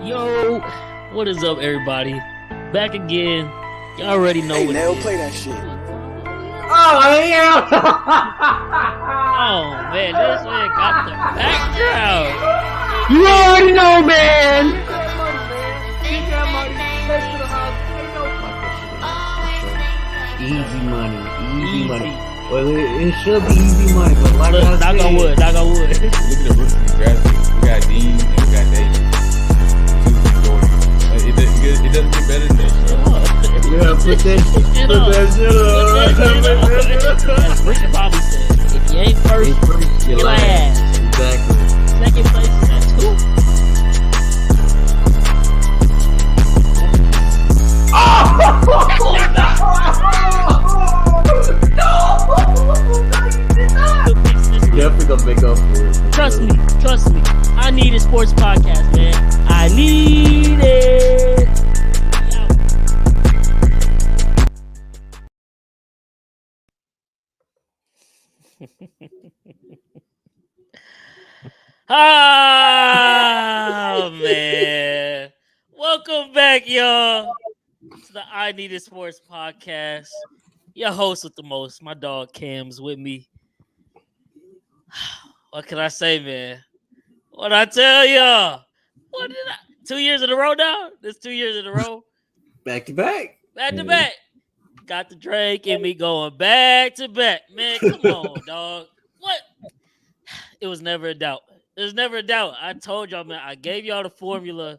Yo, what is up, everybody? Back again. Y'all already know what Nail, it is. play that shit. Oh, yeah. Oh, man, this man got the background. You already know, man. Easy money. Well, it should be easy money, but like Look, I knock said, on wood. Look at the rookies we drafted. We got Dean and we got Davis. It doesn't get better than that. yeah, put that shit up. As Rick and Bobby said, if you ain't first, You're you're last. last. Exactly. Second place is at 2. Definitely gonna make up for it. Trust me. I need a sports podcast, man. I need it. Oh, man. Welcome back, y'all, to the I Need It Sports podcast. Your host with the most, my dog Cam's with me. What can I say, man? What I tell y'all? 2 years in a row now? This 2 years in a row? Back to back. Back to back. Got the Drake and me going back to back. Man, come on, dog. What? It was never a doubt. I told y'all, man, I gave y'all the formula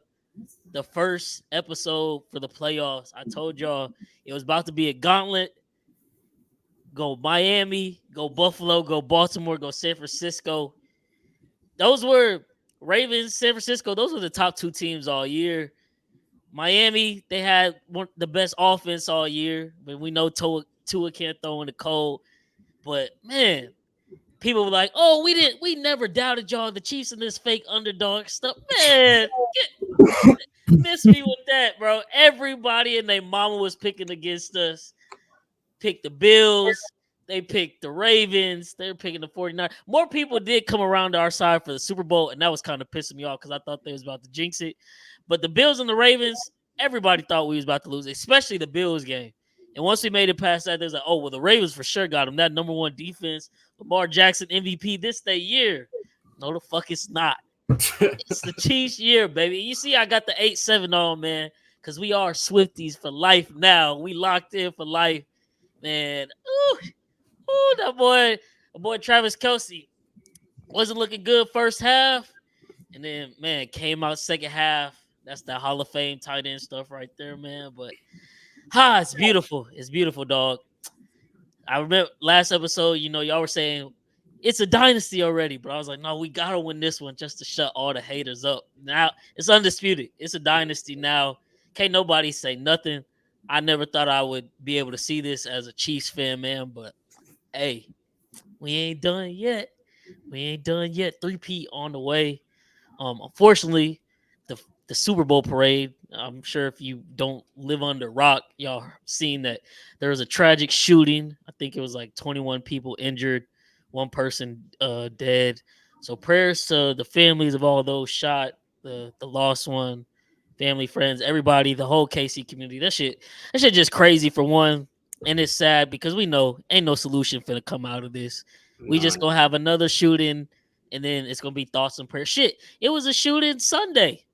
the first episode for the playoffs. I told y'all it was about to be a gauntlet. Go Miami, go Buffalo, go Baltimore, go San Francisco. Those were Ravens, San Francisco. Those were the top two teams all year. Miami, they had the best offense all year, but we know Tua can't throw in the cold. But man, people were like, "Oh, we never doubted y'all. The Chiefs in this fake underdog stuff." Man, miss me with that, bro. Everybody and their mama was picking against us. Picked the Bills. They picked the Ravens. They were picking the 49ers. More people did come around to our side for the Super Bowl, and that was kind of pissing me off because I thought they was about to jinx it. But the Bills and the Ravens, everybody thought we was about to lose, especially the Bills game. And once we made it past that, there's like, oh, well, the Ravens for sure got them. That number one defense. Lamar Jackson MVP this day year. No, the fuck it's not. It's the Chiefs year, baby. You see, I got the 8-7 on, man, because we are Swifties for life now. We locked in for life, man. Ooh, that boy Travis Kelce wasn't looking good first half. And then, man, came out second half. That's the Hall of Fame tight end stuff right there, man. But, it's beautiful. It's beautiful, dog. I remember last episode, y'all were saying it's a dynasty already, but I was like, no, we got to win this one just to shut all the haters up. Now, it's undisputed. It's a dynasty now. Can't nobody say nothing. I never thought I would be able to see this as a Chiefs fan, man, but, hey, we ain't done yet. 3-peat on the way. Unfortunately, the Super Bowl parade, I'm sure if you don't live under a rock, y'all seen that there was a tragic shooting. I think it was like 21 people injured, one person dead. So prayers to the families of all those shot, the lost one, family, friends, everybody, the whole KC community. That shit just crazy for one. And it's sad because we know ain't no solution for to come out of this. We just gonna have another shooting, and then it's gonna be thoughts and prayers. Shit, it was a shooting Sunday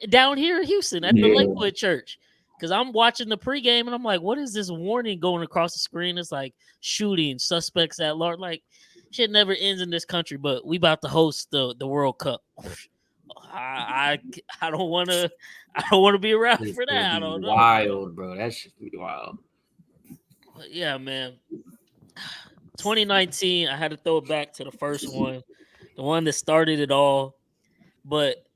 down here in Houston at the Lakewood Church. Because I'm watching the pregame and I'm like, what is this warning going across the screen? It's like shooting, suspects at large. Like, shit never ends in this country. But we about to host the World Cup. I don't want to be around for that. I don't know. Wild, bro. That should be wild. But yeah, man. 2019, I had to throw it back to the first one, the one that started it all. But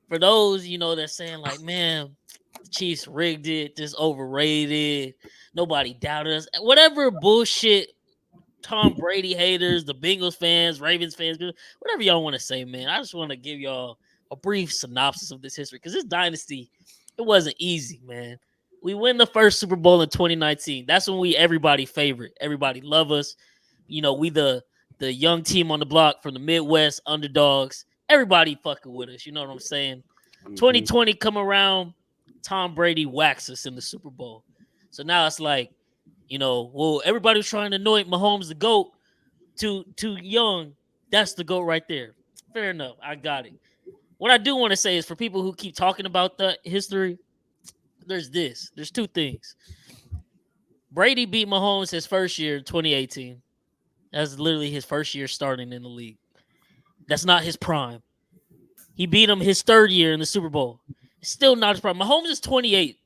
for those, that's saying like, man, the Chiefs rigged it, just overrated, nobody doubted us, whatever bullshit, Tom Brady haters, the Bengals fans, Ravens fans, whatever y'all want to say, man. I just want to give y'all a brief synopsis of this history because this dynasty, it wasn't easy, man. We win the first Super Bowl in 2019. That's when everybody favorite. Everybody love us. We the young team on the block from the Midwest, underdogs. Everybody fucking with us. You know what I'm saying? Mhm. 2020 come around, Tom Brady whacks us in the Super Bowl. So now it's like, well, everybody was trying to anoint Mahomes the GOAT, too young. That's the GOAT right there. Fair enough. I got it. What I do want to say is for people who keep talking about the history, there's two things. Brady beat Mahomes his first year in 2018. That's literally his first year starting in the league. That's not his prime. He beat him his third year in the Super Bowl. Still not his prime. Mahomes is 28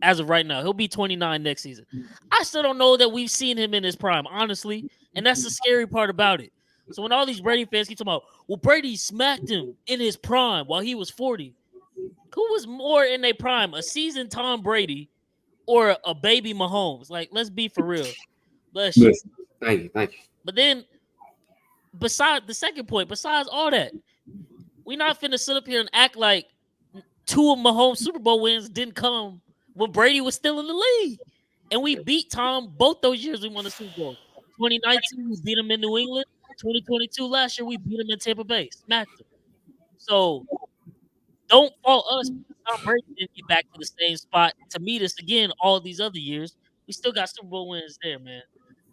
as of right now. He'll be 29 next season. I still don't know that we've seen him in his prime, honestly. And that's the scary part about it. So when all these Brady fans keep talking about, well, Brady smacked him in his prime while he was 40. Who was more in their prime? A seasoned Tom Brady or a baby Mahomes? Like, let's be for real. Bless you. Listen, thank you, thank you. But then, besides the second point, besides all that, we not finna sit up here and act like two of Mahomes Super Bowl wins didn't come when Brady was still in the league. And we beat Tom both those years we won the Super Bowl. 2019, we beat him in New England. 2022, last year, we beat him in Tampa Bay. Smacked him. So don't fault us because Tom Brady didn't get back to the same spot to meet us again all these other years. We still got Super Bowl wins there, man.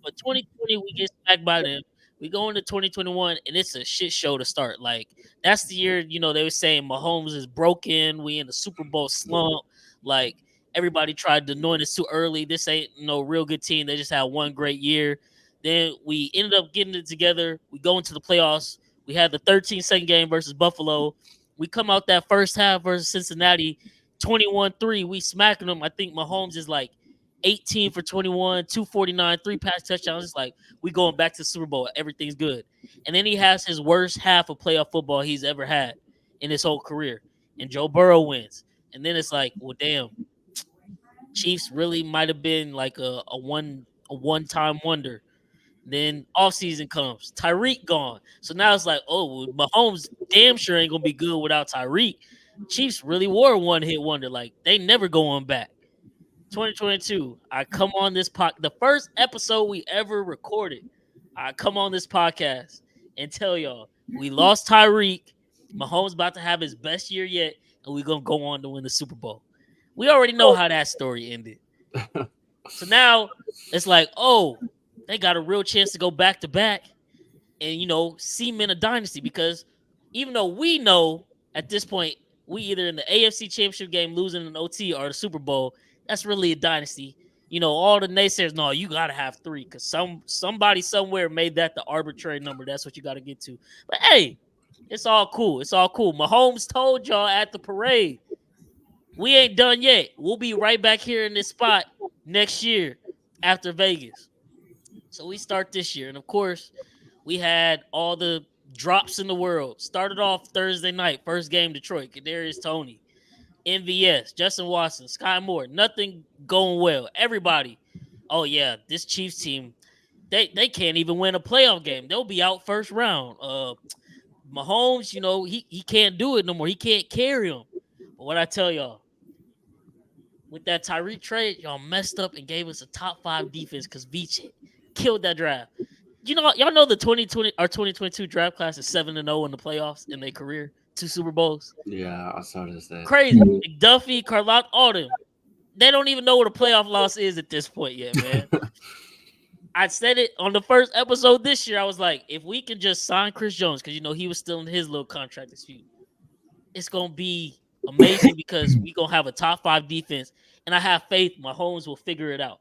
But 2020, we get smacked by them. We go into 2021, and it's a shit show to start. Like, that's the year, they were saying Mahomes is broken. We in the Super Bowl slump. Like, everybody tried to anoint us too early. This ain't no real good team. They just had one great year. Then we ended up getting it together. We go into the playoffs. We had the 13-second game versus Buffalo. We come out that first half versus Cincinnati, 21-3. We smacking them. I think Mahomes is like 18 for 21, 249, three pass touchdowns. It's like we going back to the Super Bowl. Everything's good. And then he has his worst half of playoff football he's ever had in his whole career. And Joe Burrow wins. And then it's like, well, damn, Chiefs really might have been like a one-time wonder. Then offseason comes. Tyreek gone. So now it's like, oh, Mahomes damn sure ain't gonna be good without Tyreek. Chiefs really were a one-hit wonder. Like, they never going back. 2022, I come on this the first episode we ever recorded. I come on this podcast and tell y'all we lost Tyreek. Mahomes about to have his best year yet, and we're gonna go on to win the Super Bowl. We already know how that story ended. So now it's like, oh, they got a real chance to go back to back and cement a dynasty, because even though we know at this point we either in the AFC Championship game losing an OT or the Super Bowl, that's really a dynasty. All the naysayers, no, you gotta have three because somebody somewhere made that the arbitrary number. That's what you gotta get to. But hey, it's all cool. It's all cool. Mahomes told y'all at the parade, we ain't done yet. We'll be right back here in this spot next year after Vegas. So we start this year, and of course, we had all the drops in the world. Started off Thursday night, first game, Detroit. Kadarius Toney, MVS, Justin Watson, Sky Moore. Nothing going well. Everybody, oh yeah, this Chiefs team, they can't even win a playoff game. They'll be out first round. Mahomes, he can't do it no more. He can't carry them. But what I tell y'all, with that Tyreek trade, y'all messed up and gave us a top 5 defense because Veach killed that draft. Y'all know the 2020 or 2022 draft class is 7-0 in the playoffs in their career, 2 Super Bowls. Yeah, I saw this. That Crazy. McDuffie, Carlotta, all them. They don't even know what a playoff loss is at this point yet, man. I said it on the first episode this year. I was like, if we can just sign Chris Jones, because he was still in his little contract dispute, it's gonna be amazing because we gonna have a top 5 defense, and I have faith Mahomes will figure it out.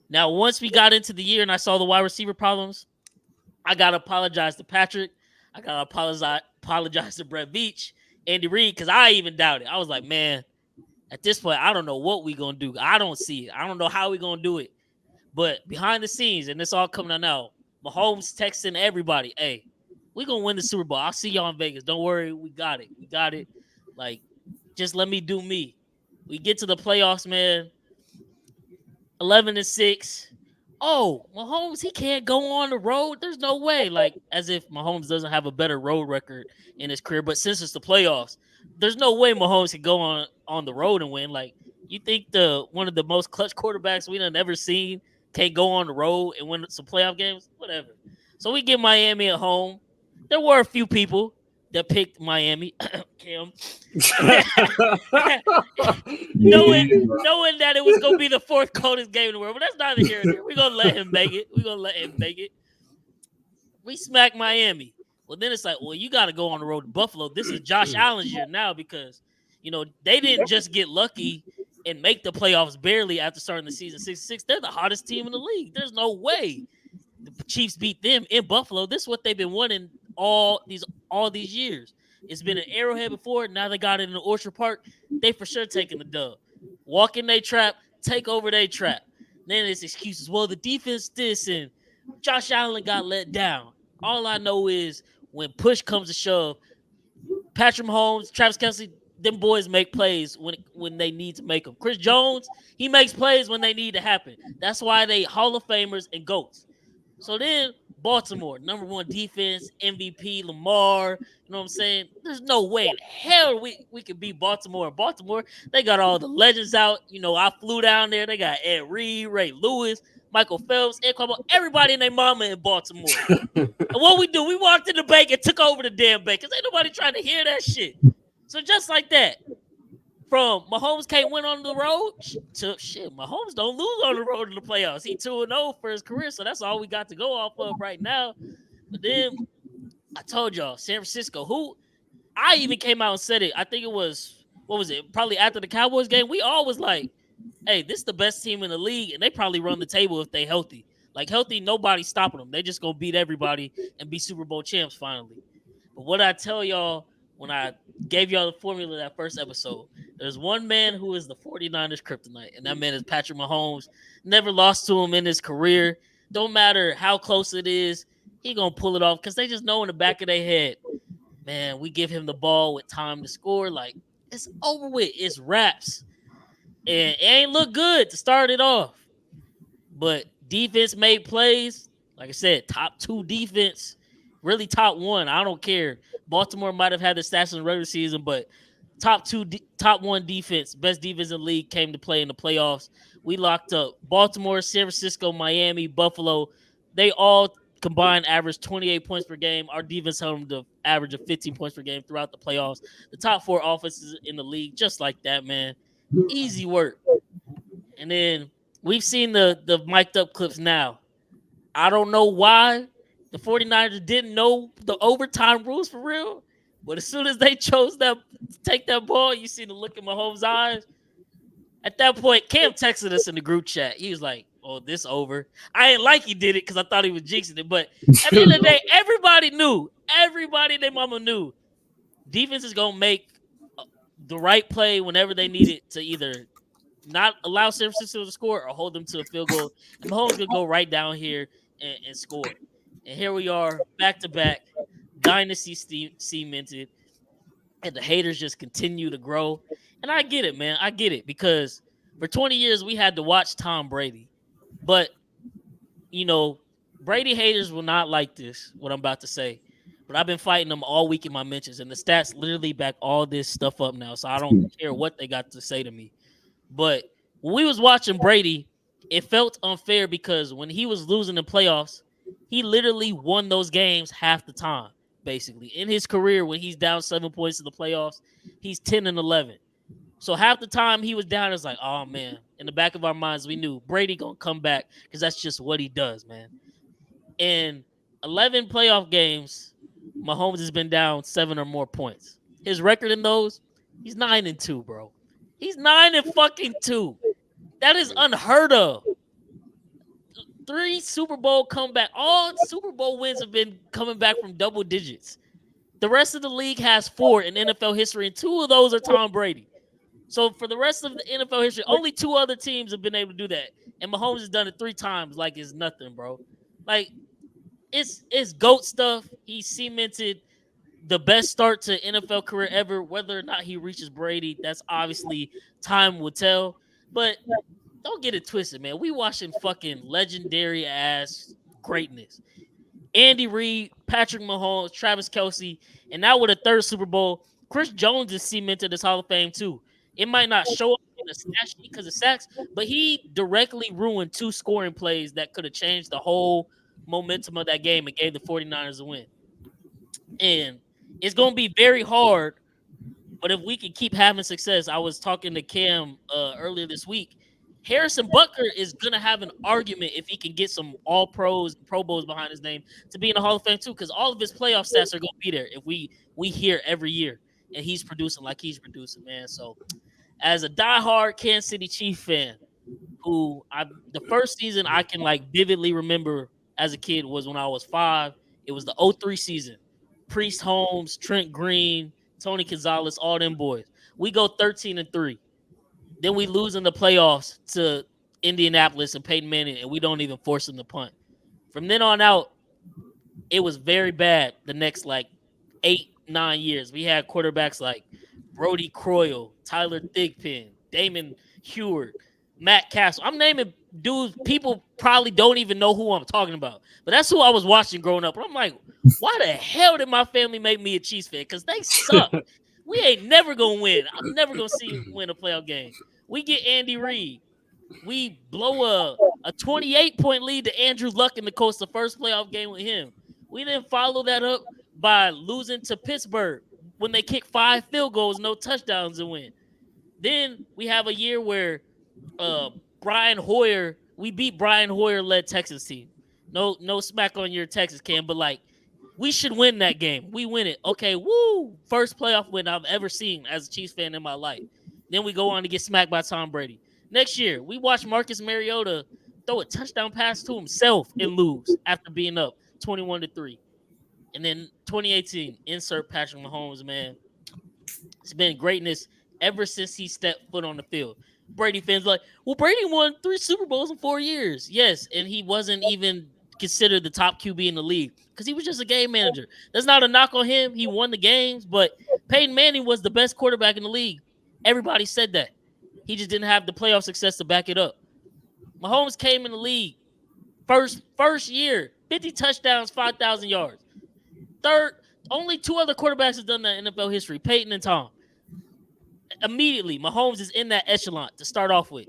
Now, once we got into the year and I saw the wide receiver problems, I gotta apologize to Patrick. I gotta apologize to Brett Veach, Andy Reid, because I even doubted. I was like, man, at this point, I don't know what we gonna do. I don't see it. I don't know how we gonna do it. But behind the scenes, and it's all coming out now, Mahomes texting everybody, hey, we gonna win the Super Bowl. I'll see y'all in Vegas. Don't worry, we got it. We got it. Like, just let me do me. We get to the playoffs, man. 11-6. Oh, Mahomes, he can't go on the road. There's no way. Like, as if Mahomes doesn't have a better road record in his career. But since it's the playoffs, there's no way Mahomes can go on the road and win. Like, you think one of the most clutch quarterbacks we done ever seen can't go on the road and win some playoff games? Whatever. So we get Miami at home. There were a few people that picked Miami, Cam, knowing Yeah. knowing that it was gonna be the fourth coldest game in the world. But that's neither here nor there. We're gonna let him make it. We're gonna let him make it. We smack Miami. Well, then it's like, well, you got to go on the road to Buffalo. This is Josh Allen's year now because, they didn't just get lucky and make the playoffs barely after starting the season 6-6. They're the hottest team in the league. There's no way the Chiefs beat them in Buffalo. This is what they've been wanting all these years. It's been an Arrowhead before. Now they got it in the Orchard Park. They for sure taking the dub. Walk in they trap, take over they trap. Then it's excuses. Well, the defense this and Josh Allen got let down. All I know is when push comes to shove, Patrick Mahomes, Travis Kelce, them boys make plays when they need to make them. Chris Jones, he makes plays when they need to happen. That's why they Hall of Famers and GOATs. So then Baltimore, number one defense, MVP, Lamar, you know what I'm saying? There's no way in hell we could beat Baltimore. Baltimore, they got all the legends out. I flew down there. They got Ed Reed, Ray Lewis, Michael Phelps, Ed Carmel, everybody and their mama in Baltimore. And what we do, we walked in the bank and took over the damn bank because ain't nobody trying to hear that shit. So just like that, from Mahomes can't win on the road to shit, Mahomes don't lose on the road in the playoffs. He 2-0 for his career, so that's all we got to go off of right now. But then I told y'all, San Francisco, who I even came out and said it. I think it was, what was it? Probably after the Cowboys game. We all was like, hey, this is the best team in the league, and they probably run the table if they healthy. Like healthy, nobody's stopping them. They just gonna beat everybody and be Super Bowl champs finally. But what I tell y'all when I gave y'all the formula that first episode, there's one man who is the 49ers kryptonite, and that man is Patrick Mahomes. Never lost to him in his career. Don't matter how close it is, he gonna pull it off because they just know in the back of their head, man, we give him the ball with time to score. Like, it's over with. It's wraps. And it ain't look good to start it off. But defense made plays. Like I said, top 2 defense. Really top 1. I don't care. Baltimore might have had the stats in the regular season, but top 1 defense, best defense in the league came to play in the playoffs. We locked up Baltimore, San Francisco, Miami, Buffalo. They all combined average 28 points per game. Our defense held them to average of 15 points per game throughout the playoffs. The top 4 offenses in the league, just like that, man. Easy work. And then we've seen the mic'd up clips now. I don't know why the 49ers didn't know the overtime rules for real. But as soon as they chose to take that ball, you see the look in Mahomes' eyes. At that point, Cam texted us in the group chat. He was like, oh, this over. I ain't like he did it because I thought he was jinxing it. But at the end of the day, everybody knew. Everybody, their mama knew. Defense is going to make the right play whenever they need it to either not allow San Francisco to score or hold them to a field goal. And Mahomes going to go right down here and score. And here we are, back-to-back, dynasty cemented, and the haters just continue to grow. And I get it, man. I get it because for 20 years we had to watch Tom Brady. But, Brady haters will not like this, what I'm about to say. But I've been fighting them all week in my mentions, and the stats literally back all this stuff up now, so I don't care what they got to say to me. But when we was watching Brady, it felt unfair because when he was losing the playoffs, he literally won those games half the time, basically. In his career, when he's down 7 points in the playoffs, he's 10-11. So half the time he was down, it's like, oh, man. In the back of our minds, we knew Brady going to come back because that's just what he does, man. In 11 playoff games, Mahomes has been down 7 or more points. His record in those, he's 9-2, bro. He's 9-2. That is unheard of. 3 Super Bowl comeback. All Super Bowl wins have been coming back from double digits. The rest of the league has 4 in NFL history, and 2 of those are Tom Brady. So for the rest of the NFL history, only 2 other teams have been able to do that. And Mahomes has done it 3 times like it's nothing, bro. Like, it's GOAT stuff. He cemented the best start to NFL career ever. Whether or not he reaches Brady, that's obviously time will tell. But don't get it twisted, man. We watching fucking legendary ass greatness. Andy Reid, Patrick Mahomes, Travis Kelce, and now with a 3rd Super Bowl, Chris Jones is cemented as Hall of Fame too. It might not show up in the stat sheet because of sacks, but he directly ruined 2 scoring plays that could have changed the whole momentum of that game and gave the 49ers a win. And It's gonna be very hard. But if we can keep having success, I was talking to Cam earlier this week. Harrison Butker is gonna have an argument if he can get some All Pros, Pro Bowls behind his name to be in the Hall of Fame too, because all of his playoff stats are gonna be there if we hear every year and he's producing like he's producing, man. So as a diehard Kansas City Chief fan, who I the first season I can like vividly remember as a kid was when I was 5. It was the '03 season. Priest Holmes, Trent Green, Tony Gonzalez, all them boys. We go 13-3. Then we lose in the playoffs to Indianapolis and Peyton Manning, and we don't even force them to punt. From then on out, it was very bad the next like 8-9 years. We had quarterbacks like Brody Croyle, Tyler Thigpen, Damon Heward, Matt Castle. I'm naming dudes people probably don't even know who I'm talking about. But that's who I was watching growing up. And I'm like, why the hell did my family make me a Chiefs fan? Because they suck. We ain't never gonna win. I'm never gonna see him win a playoff game. We get Andy Reid. We blow a 28-point lead to Andrew Luck in the Colts, the first playoff game with him. We then follow that up by losing to Pittsburgh when they kick 5 field goals, no touchdowns, and win. Then we have a year where Brian Hoyer, we beat Brian Hoyer-led Texas team. No smack on your Texas, Cam, but like we should win that game. We win it. Okay, woo! First playoff win I've ever seen as a Chiefs fan in my life. Then we go on to get smacked by Tom Brady. Next year, we watch Marcus Mariota throw a touchdown pass to himself and lose after being up 21-3. And then 2018, insert Patrick Mahomes, man. It's been greatness ever since he stepped foot on the field. Brady fans like, well, Brady won 3 Super Bowls in 4 years. Yes, and he wasn't even considered the top QB in the league because he was just a game manager. That's not a knock on him. He won the games, but Peyton Manning was the best quarterback in the league. Everybody said that. He just didn't have the playoff success to back it up. Mahomes came in the league first year, 50 touchdowns, 5,000 yards. Third, only 2 other quarterbacks have done that in NFL history, Peyton and Tom. Immediately, Mahomes is in that echelon to start off with.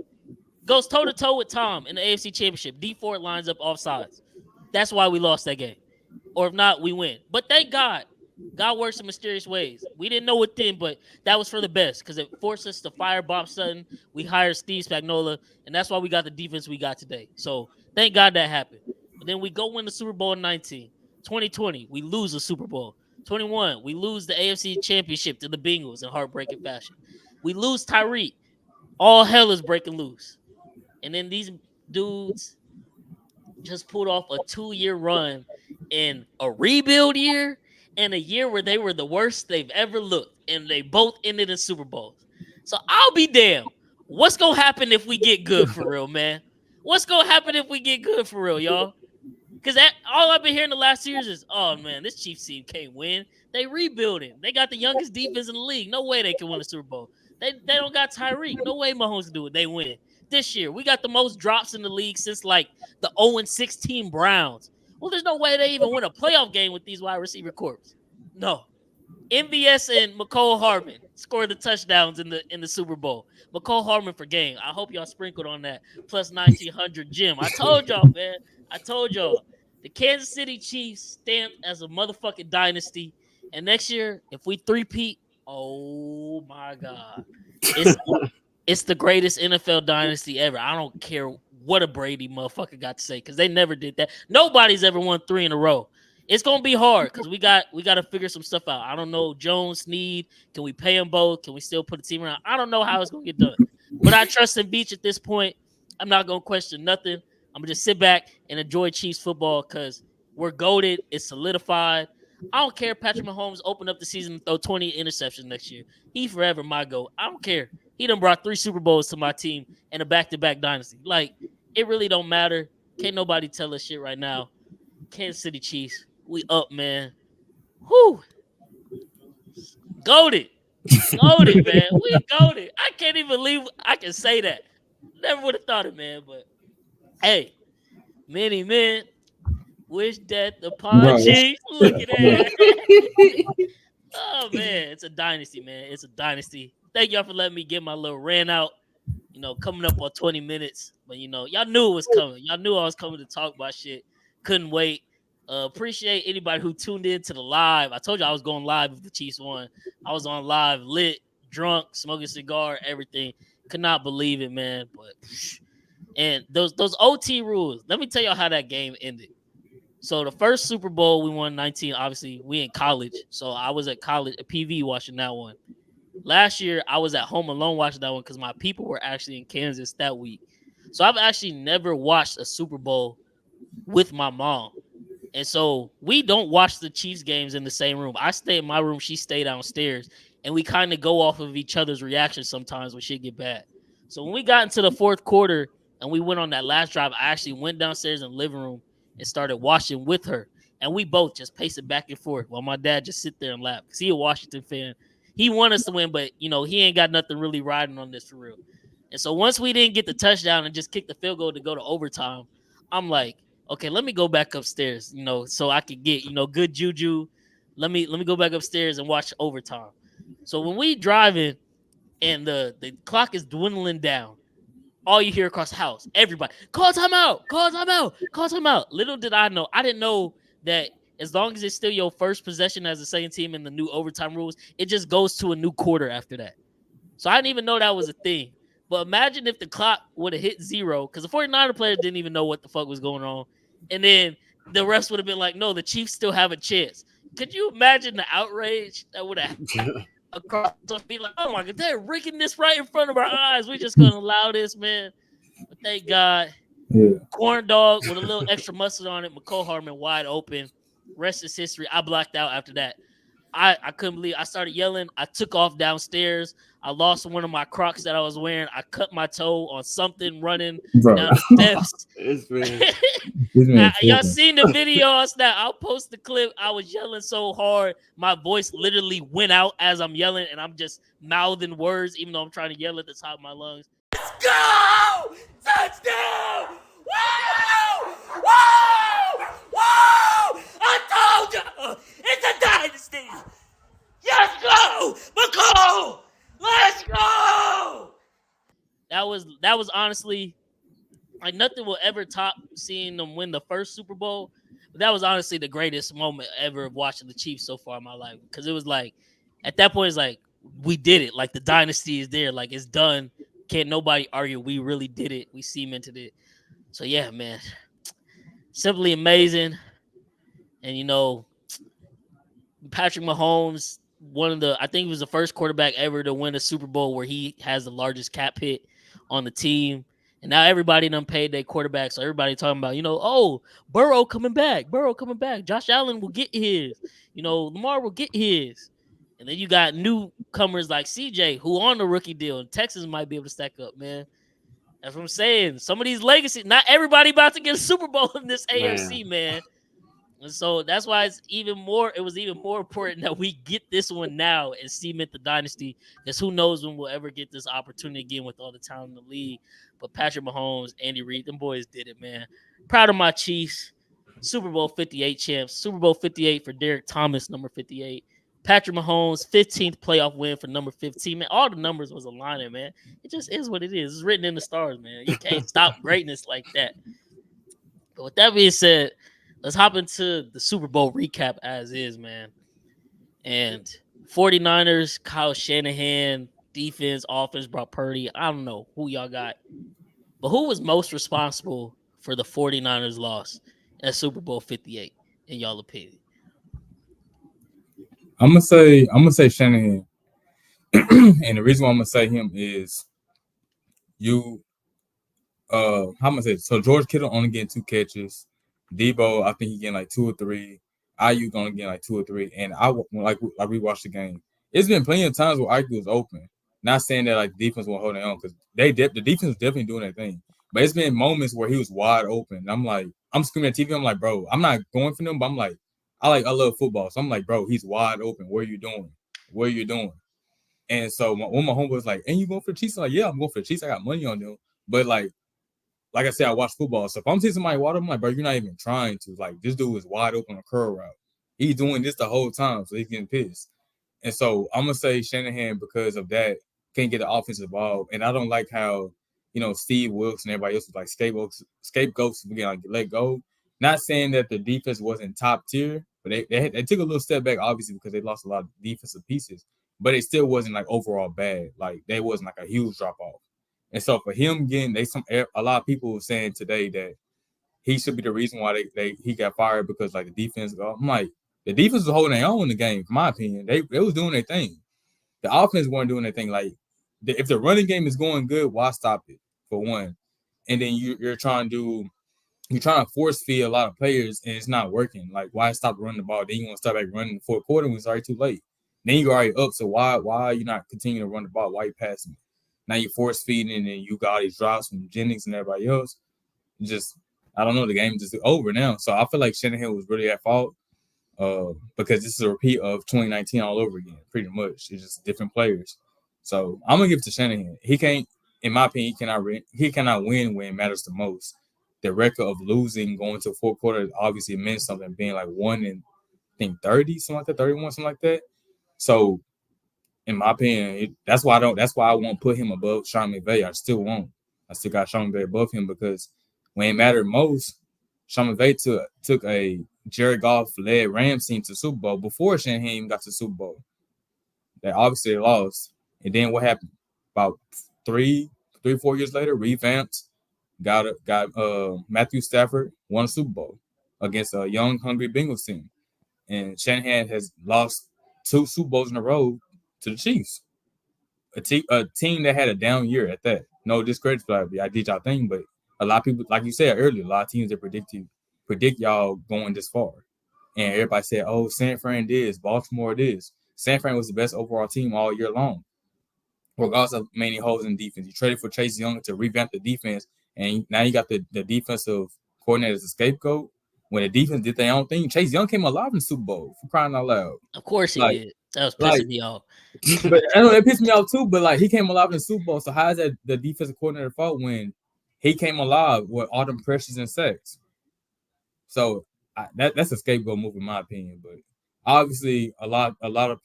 Goes toe-to-toe with Tom in the AFC Championship. D Ford lines up off sides. That's why we lost that game. Or if not, we win. But thank God. God works in mysterious ways. We didn't know it then, but that was for the best because it forced us to fire Bob Sutton. We hired Steve Spagnuolo, and that's why we got the defense we got today. So thank God that happened. But then we go win the Super Bowl in 19. 2020, we lose the Super Bowl. 21, we lose the AFC Championship to the Bengals in heartbreaking fashion. We lose Tyreek. All hell is breaking loose. And then these dudes just pulled off a 2-year run in a rebuild year and a year where they were the worst they've ever looked. And they both ended in Super Bowls. So I'll be damned. What's going to happen if we get good for real, man? What's going to happen if we get good for real, y'all? Because all I've been hearing the last 2 years is, oh, man, this Chiefs team can't win. They rebuilding. They got the youngest defense in the league. No way they can win a Super Bowl. They don't got Tyreek. No way Mahomes can do it. They win. This year, we got the most drops in the league since like the 0-16 Browns. Well, there's no way they even win a playoff game with these wide receiver corps. No. MVS and McCole Hardman scored the touchdowns in the Super Bowl. McCole Hardman for game. I hope y'all sprinkled on that plus 1900 Jim. I told y'all, man. I told y'all. The Kansas City Chiefs stamped as a motherfucking dynasty. And next year, if we three-peat, oh my God. It's the greatest NFL dynasty ever. I don't care what a Brady motherfucker got to say because they never did that. Nobody's ever won 3 in a row. It's gonna be hard because we got to figure some stuff out. I don't know, Jones, Snead. Can we pay them both? Can we still put a team around? I don't know how it's gonna get done, but I trust in Beach at this point. I'm not gonna question nothing. I'm gonna just sit back and enjoy Chiefs football because we're goated. It's solidified. I don't care if Patrick Mahomes open up the season and throw 20 interceptions next year. He forever my GOAT. I don't care. He done brought 3 Super Bowls to my team and a back-to-back dynasty. Like, it really don't matter. Can't nobody tell us shit right now. Kansas City Chiefs, we up, man. Whew. Goated. Goated, man. We goated. I can't even believe I can say that. Never would have thought it, man. But, hey, many men wish death upon Chiefs. Look at that. Oh, man. It's a dynasty, man. It's a dynasty. Thank y'all for letting me get my little rant out. You know, coming up on 20 minutes. But, you know, y'all knew it was coming. Y'all knew I was coming to talk about shit. Couldn't wait. Appreciate anybody who tuned in to the live. I told you I was going live if the Chiefs won. I was on live, lit, drunk, smoking a cigar, everything. Could not believe it, man. But and those OT rules. Let me tell y'all how that game ended. So the first Super Bowl we won 19. Obviously, we in college, so I was at college at PV watching that one. Last year, I was at home alone watching that one because my people were actually in Kansas that week. So I've actually never watched a Super Bowl with my mom. And so we don't watch the Chiefs games in the same room. I stay in my room, she stay downstairs, and we kind of go off of each other's reactions sometimes when shit get bad. So when we got into the fourth quarter and we went on that last drive, I actually went downstairs in the living room and started watching with her. And we both just paced back and forth while my dad just sit there and laugh. Because he a Washington fan. He want us to win, but he ain't got nothing really riding on this for real. And so once we didn't get the touchdown and just kick the field goal to go to overtime, I'm like, okay, let me go back upstairs, so I could get, good juju. Let me go back upstairs and watch overtime. So when we driving and the clock is dwindling down, all you hear across the house, everybody, call timeout, call timeout, call timeout. Little did I know, I didn't know that as long as it's still your first possession as the second team in the new overtime rules, it just goes to a new quarter after that. So I didn't even know that was a thing. But imagine if the clock would have hit zero, because the 49er players didn't even know what the fuck was going on. And then the refs would have been like, no, the Chiefs still have a chance. Could you imagine the outrage that would have across be like, oh my God, they're rigging this right in front of our eyes. We're just going to allow this, man. But thank God. Yeah. Corn dog with a little extra mustard on it. McCole Hardman wide open. Rest is history. I blacked out after that. I couldn't believe I started yelling. I took off downstairs. I lost one of my Crocs that I was wearing. I cut my toe on something running Bro. down the steps. This man. This man Y'all tripping. seen the video on Snap? I'll post the clip. I was yelling so hard, my voice literally went out as I'm yelling, and I'm just mouthing words, even though I'm trying to yell at the top of my lungs. Let's go! Touchdown! Woo! Woo! Woo! I told you! It's a dynasty! Let's go! McCall! Let's go! That was honestly, like, nothing will ever top seeing them win the first Super Bowl. But that was honestly the greatest moment ever of watching the Chiefs so far in my life. Because it was like, at that point, it's like, we did it. Like, the dynasty is there. Like, it's done. Can't nobody argue. We really did it. We cemented it. So, yeah, man. Simply amazing. And, Patrick Mahomes, I think he was the first quarterback ever to win a Super Bowl where he has the largest cap hit on the team. And now everybody done paid their quarterback. So everybody talking about, oh, Burrow coming back. Josh Allen will get his. Lamar will get his. And then you got newcomers like CJ who on the rookie deal. And Texas might be able to stack up, man. That's what I'm saying. Some of these legacy, not everybody about to get a Super Bowl in this AFC, man. And so that's why it was even more important that we get this one now and cement the dynasty, because who knows when we'll ever get this opportunity again with all the talent in the league. But Patrick Mahomes, Andy Reid, them boys did it, man. Proud of my Chiefs. Super Bowl 58 champs. Super Bowl 58 for Derek Thomas, number 58. Patrick Mahomes, 15th playoff win for number 15. Man, all the numbers was aligning, man. It just is what it is. It's written in the stars, man. You can't stop greatness like that. But with that being said, let's hop into the Super Bowl recap as is, man. And 49ers, Kyle Shanahan, defense, offense, Brock Purdy. I don't know who y'all got. But who was most responsible for the 49ers loss at Super Bowl 58, in y'all opinion? I'm gonna say Shanahan. And the reason why I'm gonna say him is how am I gonna say it? So George Kittle only getting 2 catches. Debo, I think he getting like 2 or 3. IU gonna get like 2 or 3. And I rewatched the game. It's been plenty of times where IU was open. Not saying that like the defense won't hold it on, because the defense was definitely doing their thing. But it's been moments where he was wide open. And I'm screaming at TV. I'm like, bro, I'm not going for them, but I'm like, I love football. So I'm like, bro, he's wide open. What are you doing? What are you doing? And so when my homeboy was like, and you going for the Chiefs? I'm like, yeah, I'm going for the Chiefs. I got money on them. But like I said, I watch football. So if I'm seeing somebody wide open, I'm like, bro, you're not even trying to. Like, this dude is wide open on a curl route. He's doing this the whole time, so he's getting pissed. And so I'm going to say Shanahan because of that. Can't get the offensive ball. And I don't like how, Steve Wilkes and everybody else was like scapegoats getting like let go. not saying that the defense wasn't top tier, but they took a little step back, obviously, because they lost a lot of defensive pieces. But it still wasn't like overall bad. Like they wasn't like a huge drop off. And so for him getting, a lot of people were saying today that he should be the reason why he got fired because like the defense. I'm like the defense was holding their own in the game, in my opinion. They was doing their thing. The offense weren't doing their thing. Like if the running game is going good, why stop it for one? And then you're trying to force feed a lot of players and it's not working. Like why stop running the ball? Then you want to start back running the fourth quarter when it's already too late. Then you're already up. So why are you not continuing to run the ball? Why are you passing? Now you're force feeding and you got all these drops from Jennings and everybody else. Just I don't know. The game is just over now. So I feel like Shanahan was really at fault because this is a repeat of 2019 all over again. Pretty much, it's just different players. So I'm gonna give it to Shanahan. He can't, in my opinion, he cannot win when it matters the most. The record of losing going to fourth quarter obviously meant something. Being like 1-30, something like that, 31, something like that. So in my opinion, that's why I won't put him above Sean McVay. I still won't. I still got Sean McVay above him because when it mattered most, Sean McVay took a Jared Goff-led Rams team to the Super Bowl before Shanahan even got to the Super Bowl. They obviously lost. And then what happened? About 4 years later, revamped, got Matthew Stafford, won a Super Bowl against a young, hungry Bengals team. And Shanahan has lost 2 Super Bowls in a row to the Chiefs. A team that had a down year at that. No discredit for that. I did y'all thing, but a lot of people, like you said earlier, a lot of teams that predict y'all going this far. And everybody said, oh, San Fran this, Baltimore this. San Fran was the best overall team all year long. Regardless of many holes in defense. You traded for Chase Young to revamp the defense, and now you got the defensive coordinator as a scapegoat. When the defense did their own thing, Chase Young came alive in the Super Bowl, for crying out loud. Of course he did. That was pissing me off. But I know that pissed me off too. But like he came alive in the Super Bowl, so how is that the defensive coordinator fault when he came alive with all them pressures and sacks? So that's a scapegoat move in my opinion. But obviously, a lot of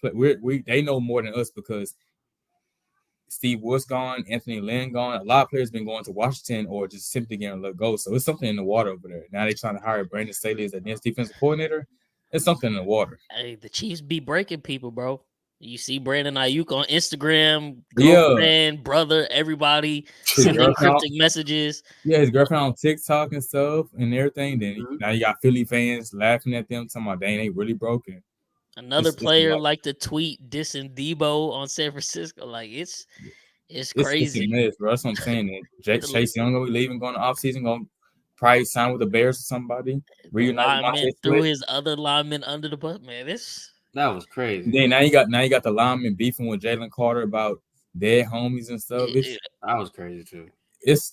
they know more than us because Steve Wood's gone, Anthony Lynn gone. A lot of players been going to Washington or just simply getting let go. So it's something in the water over there. Now they're trying to hire Brandon Staley as the next defensive coordinator. It's something in the water. Hey, the Chiefs be breaking people, bro. You see Brandon Ayuk on Instagram, girlfriend, brother, everybody sending cryptic messages. Yeah, his girlfriend on TikTok and stuff and everything. Then now you got Philly fans laughing at them, talking about they really broken. Another player like to tweet dissing Debo on San Francisco. Like it's crazy. It's a mess, bro. That's what I'm saying. Chase Young will be leaving, going to offseason, going to probably sign with the Bears or somebody. Lineman threw his other lineman under the bus. Man, that was crazy. Then now you got the lineman beefing with Jalen Carter about dead homies and stuff. That was crazy too. It's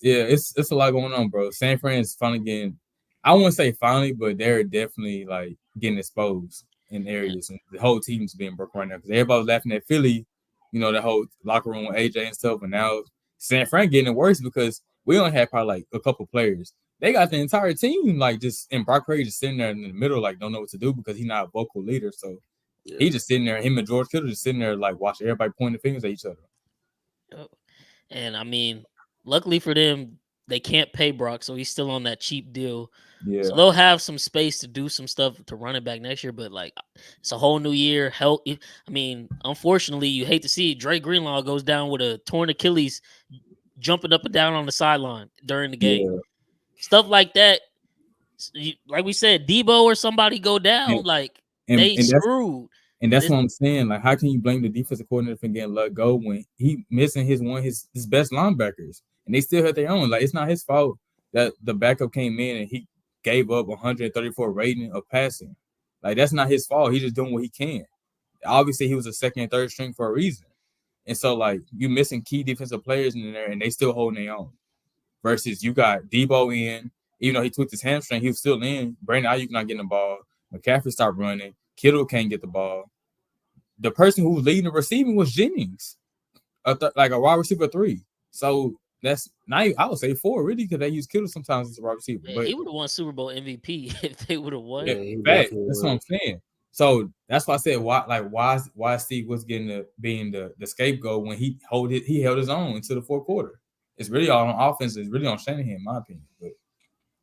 a lot going on, bro. San Fran is finally getting, I wouldn't say finally, but they're definitely like getting exposed in areas, and the whole team's being broke right now because everybody was laughing at Philly, the whole locker room with AJ and stuff, and now San Fran getting it worse because we only had probably like a couple players. They got the entire team like just, and Brock Purdy just sitting there in the middle, like don't know what to do because he's not a vocal leader. So he just sitting there, him and George Kittle just sitting there like watching everybody pointing fingers at each other. And I mean, luckily for them, they can't pay Brock, so he's still on that cheap deal. Yeah. So they'll have some space to do some stuff to run it back next year, but like it's a whole new year. I mean, unfortunately, you hate to see it. Dre Greenlaw goes down with a torn Achilles, jumping up and down on the sideline during the game. Yeah. Stuff like that. Like we said, Debo or somebody go down, they screwed. And that's what I'm saying. Like, how can you blame the defensive coordinator for getting let go when he missing his best linebackers and they still had their own? Like, it's not his fault that the backup came in and he gave up 134 rating of passing. Like, that's not his fault. He's just doing what he can. Obviously, he was a second and third string for a reason. And so, like, you missing key defensive players in there and they still holding their own. Versus you got Debo in, even though he tweaked his hamstring, he was still in. Brandon Ayuk not getting the ball. McCaffrey stopped running. Kittle can't get the ball. The person who was leading the receiving was Jennings, like a wide receiver 3. So that's now I would say 4 really because they use Kittle sometimes as a wide receiver. Yeah, but he would have won Super Bowl MVP if they would have won. Yeah, that's what I'm saying. So that's why I said why Steve was being the scapegoat when he held his own into the fourth quarter. It's really all on offense. It's really on Shanahan, in my opinion. But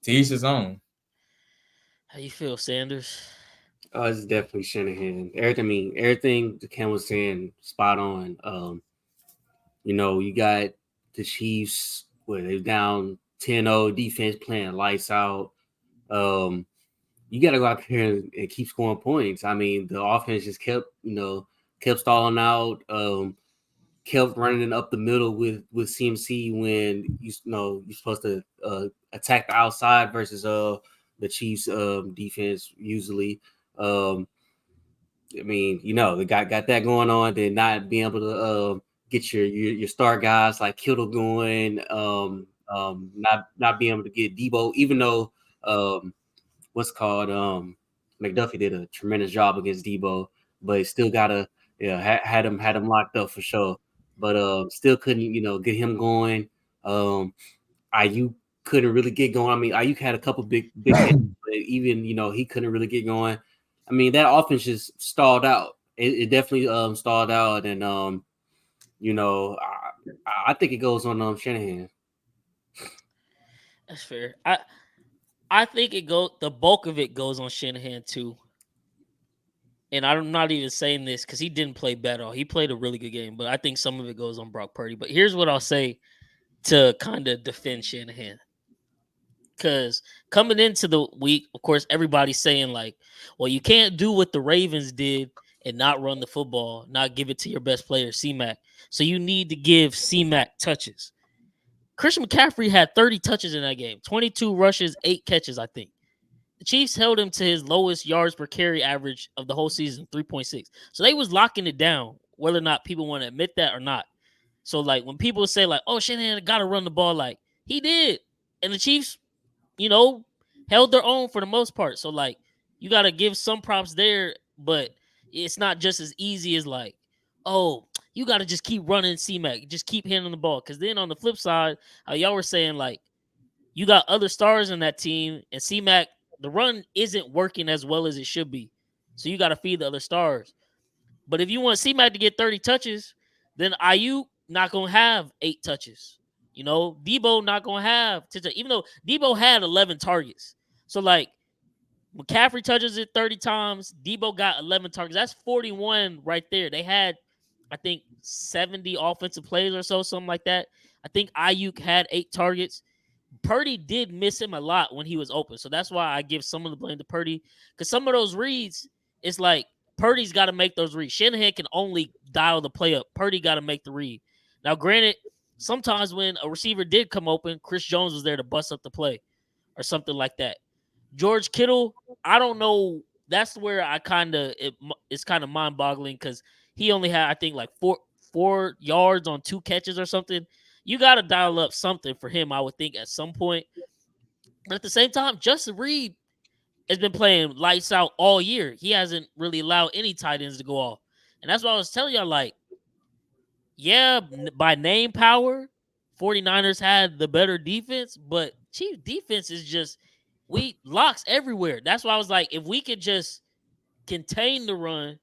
to each his own. How you feel, Sanders? It's definitely Shanahan. Everything the Ken was saying, spot on. You got the Chiefs where they're down 10-0, defense playing lights out. Um, you got to go out there and keep scoring points. I mean, the offense just kept stalling out. Kept running up the middle with CMC when you're supposed to attack the outside versus the Chiefs defense usually. Um, I mean, they got that going on. Then not being able to get your star guys like Kittle going. Not being able to get Debo, even though what's called McDuffie did a tremendous job against Debo, but still gotta had him locked up for sure. But still couldn't get him going. IU couldn't really get going. I mean, IU had a couple big catches, but even he couldn't really get going. I mean, that offense just stalled out. It definitely stalled out, and I think it goes on Shanahan. That's fair. I think the bulk of it goes on Shanahan too. And I'm not even saying this because he didn't play bad at all. He played a really good game, but I think some of it goes on Brock Purdy. But here's what I'll say to kind of defend Shanahan. Because coming into the week, of course, everybody's saying like, well, you can't do what the Ravens did and not run the football, not give it to your best player, C-Mac. So you need to give C-Mac touches. Christian McCaffrey had 30 touches in that game, 22 rushes, 8 catches, I think. The Chiefs held him to his lowest yards per carry average of the whole season, 3.6. So they was locking it down, whether or not people want to admit that or not. So like when people say like, "Oh, Shanahan got to run the ball," like he did, and the Chiefs, held their own for the most part. So like you got to give some props there, but it's not just as easy as like, oh, you got to just keep running C-Mac, just keep handling the ball. Because then on the flip side, how y'all were saying like you got other stars in that team, and C-Mac, the run isn't working as well as it should be. So you got to feed the other stars. But if you want C-Mac to get 30 touches, then IU not going to have 8 touches. Debo not going to have 10 touches, even though Debo had 11 targets. So, like, McCaffrey touches it 30 times. Debo got 11 targets. That's 41 right there. They had, I think, 70 offensive plays or so, something like that. I think Ayuk had 8 targets. Purdy did miss him a lot when he was open. So that's why I give some of the blame to Purdy. Because some of those reads, it's like Purdy's got to make those reads. Shanahan can only dial the play up. Purdy got to make the read. Now, granted, sometimes when a receiver did come open, Chris Jones was there to bust up the play or something like that. George Kittle, I don't know. That's where it's kind of mind-boggling because he only had, I think, like four yards on 2 catches or something. You got to dial up something for him, I would think, at some point. But at the same time, Justin Reed has been playing lights out all year. He hasn't really allowed any tight ends to go off. And that's why I was telling y'all, like, yeah, by name power, 49ers had the better defense, but Chiefs defense is just, we locks everywhere. That's why I was like, if we could just contain the run,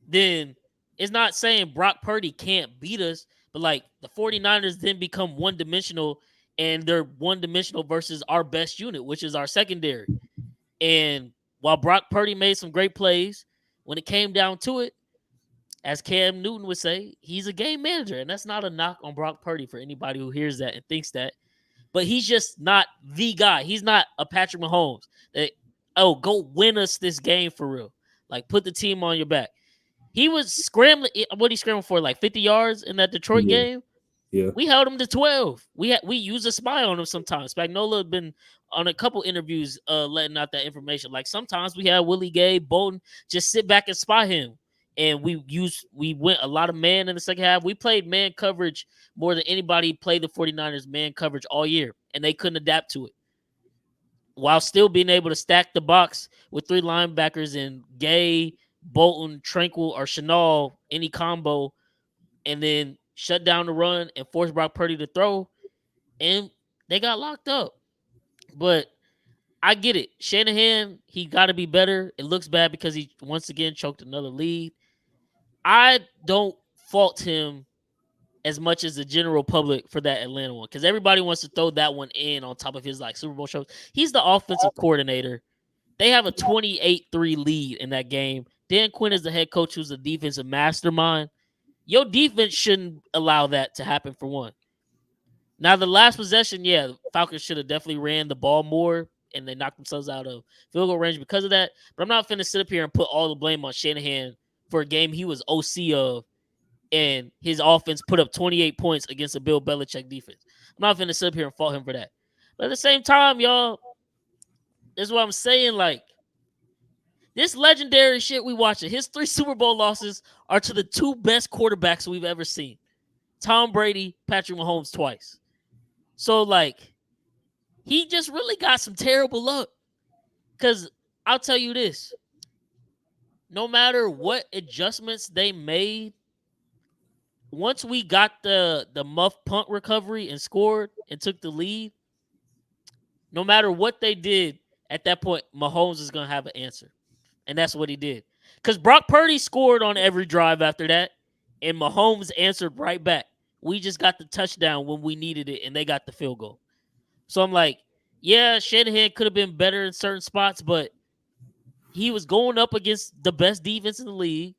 then it's not saying Brock Purdy can't beat us, but like the 49ers then become one-dimensional, and they're one-dimensional versus our best unit, which is our secondary. And while Brock Purdy made some great plays, when it came down to it, as Cam Newton would say, he's a game manager. And that's not a knock on Brock Purdy for anybody who hears that and thinks that. But he's just not the guy. He's not a Patrick Mahomes. That, go win us this game for real. Like, put the team on your back. He was scrambling. What he scrambled for, like 50 yards in that Detroit game? Yeah. We held him to 12. We use a spy on him sometimes. Spagnuolo had been on a couple interviews letting out that information. Like sometimes we had Willie Gay, Bolton just sit back and spy him. And we went a lot of man in the second half. We played man coverage more than anybody played the 49ers man coverage all year. And they couldn't adapt to it. While still being able to stack the box with 3 linebackers and Gay, Bolton, Tranquil, or Chenal, any combo, and then shut down the run and force Brock Purdy to throw, and they got locked up. But I get it. Shanahan, he got to be better. It looks bad because he once again choked another lead. I don't fault him as much as the general public for that Atlanta one because everybody wants to throw that one in on top of his like Super Bowl shows. He's the offensive coordinator. They have a 28-3 lead in that game. Dan Quinn is the head coach who's a defensive mastermind. Your defense shouldn't allow that to happen for one. Now, the last possession, yeah, Falcons should have definitely ran the ball more, and they knocked themselves out of field goal range because of that. But I'm not finna sit up here and put all the blame on Shanahan for a game he was OC of, and his offense put up 28 points against a Bill Belichick defense. I'm not finna sit up here and fault him for that. But at the same time, y'all, this is what I'm saying. Like, this legendary shit we watching, his 3 Super Bowl losses are to the 2 best quarterbacks we've ever seen. Tom Brady, Patrick Mahomes twice. So, like, he just really got some terrible luck. Because I'll tell you this. No matter what adjustments they made, once we got the muff punt recovery and scored and took the lead, no matter what they did at that point, Mahomes is going to have an answer. And that's what he did. Because Brock Purdy scored on every drive after that, and Mahomes answered right back. We just got the touchdown when we needed it, and they got the field goal. So I'm like, yeah, Shanahan could have been better in certain spots, but he was going up against the best defense in the league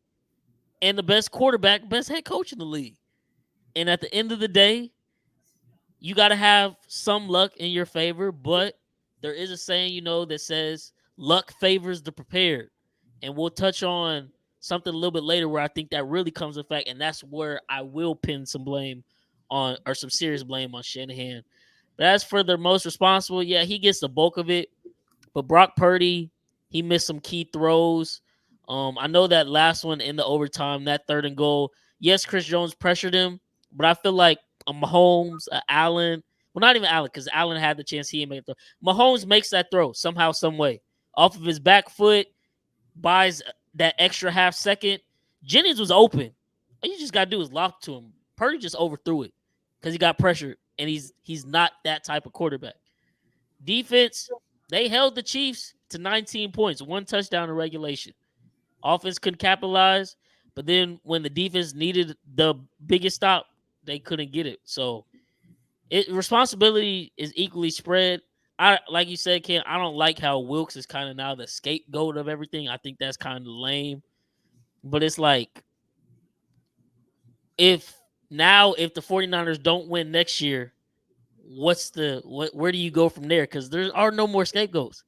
and the best quarterback, best head coach in the league. And at the end of the day, you got to have some luck in your favor, but there is a saying, that says luck favors the prepared. And we'll touch on something a little bit later where I think that really comes to fact, and that's where I will pin some blame on, or some serious blame on Shanahan. But as for the most responsible, yeah, he gets the bulk of it. But Brock Purdy, he missed some key throws. I know that last one in the overtime, that 3rd and goal. Yes, Chris Jones pressured him, but I feel like a Mahomes, Allen, well, not even Allen, because Allen had the chance, he didn't make a throw. Mahomes makes that throw somehow, some way, off of his back foot, buys that extra half second. Jennings was open. All you just got to do is lock to him. Purdy just overthrew it because he got pressured, and he's not that type of quarterback. Defense, they held the Chiefs to 19 points, 1 touchdown in regulation. Offense couldn't capitalize, but then when the defense needed the biggest stop, they couldn't get it. So responsibility is equally spread. Like you said, Ken, I don't like how Wilkes is kind of now the scapegoat of everything. I think that's kind of lame. But it's like, if the 49ers don't win next year, where do you go from there? Because there are no more scapegoats.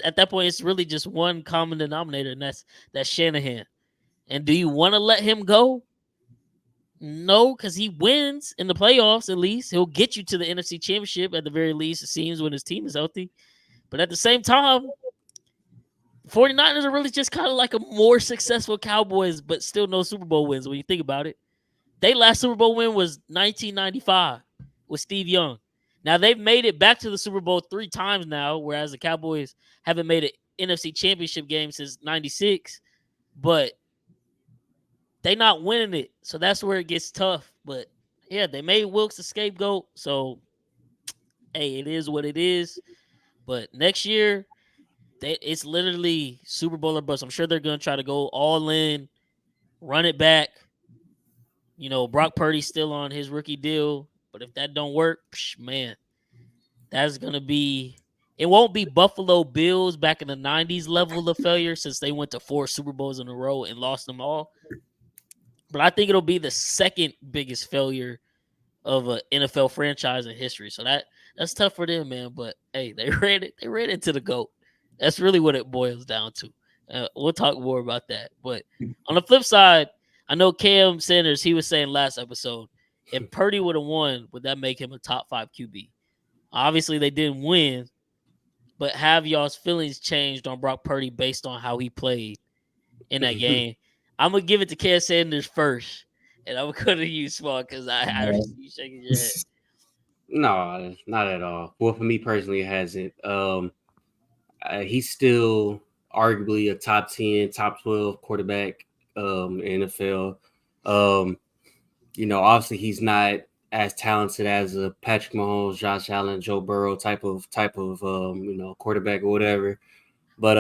At that point, it's really just one common denominator, and that's Shanahan. And do you want to let him go? No, because he wins in the playoffs. At least he'll get you to the NFC Championship at the very least, it seems, when his team is healthy. But at the same time, 49ers are really just kind of like a more successful Cowboys, but still no Super Bowl wins when you think about it. Their last Super Bowl win was 1995 with Steve Young. Now, they've made it back to the Super Bowl 3 times now, whereas the Cowboys haven't made an NFC Championship game since 96. But they not winning it, so that's where it gets tough. But, yeah, they made Wilkes a scapegoat, so, hey, it is what it is. But next year, it's literally Super Bowl or bust. I'm sure they're going to try to go all in, run it back. Brock Purdy's still on his rookie deal. But if that don't work, man, that's going to be – it won't be Buffalo Bills back in the 90s level of failure, since they went to 4 Super Bowls in a row and lost them all. But I think it'll be the second biggest failure of an NFL franchise in history. So that's tough for them, man. But, hey, they ran into the GOAT. That's really what it boils down to. We'll talk more about that. But on the flip side, I know Cam Sanders, he was saying last episode, if Purdy would have won, would that make him a top 5 QB? Obviously, they didn't win, but have y'all's feelings changed on Brock Purdy based on how he played in that game? I'm going to give it to Cam Sanders first, and I'm going to go to you, Small, because I see you shaking your head. No, not at all. Well, for me personally, it hasn't. He's still arguably a top 10, top 12 quarterback in NFL. Obviously he's not as talented as a Patrick Mahomes, Josh Allen, Joe Burrow type of quarterback or whatever. But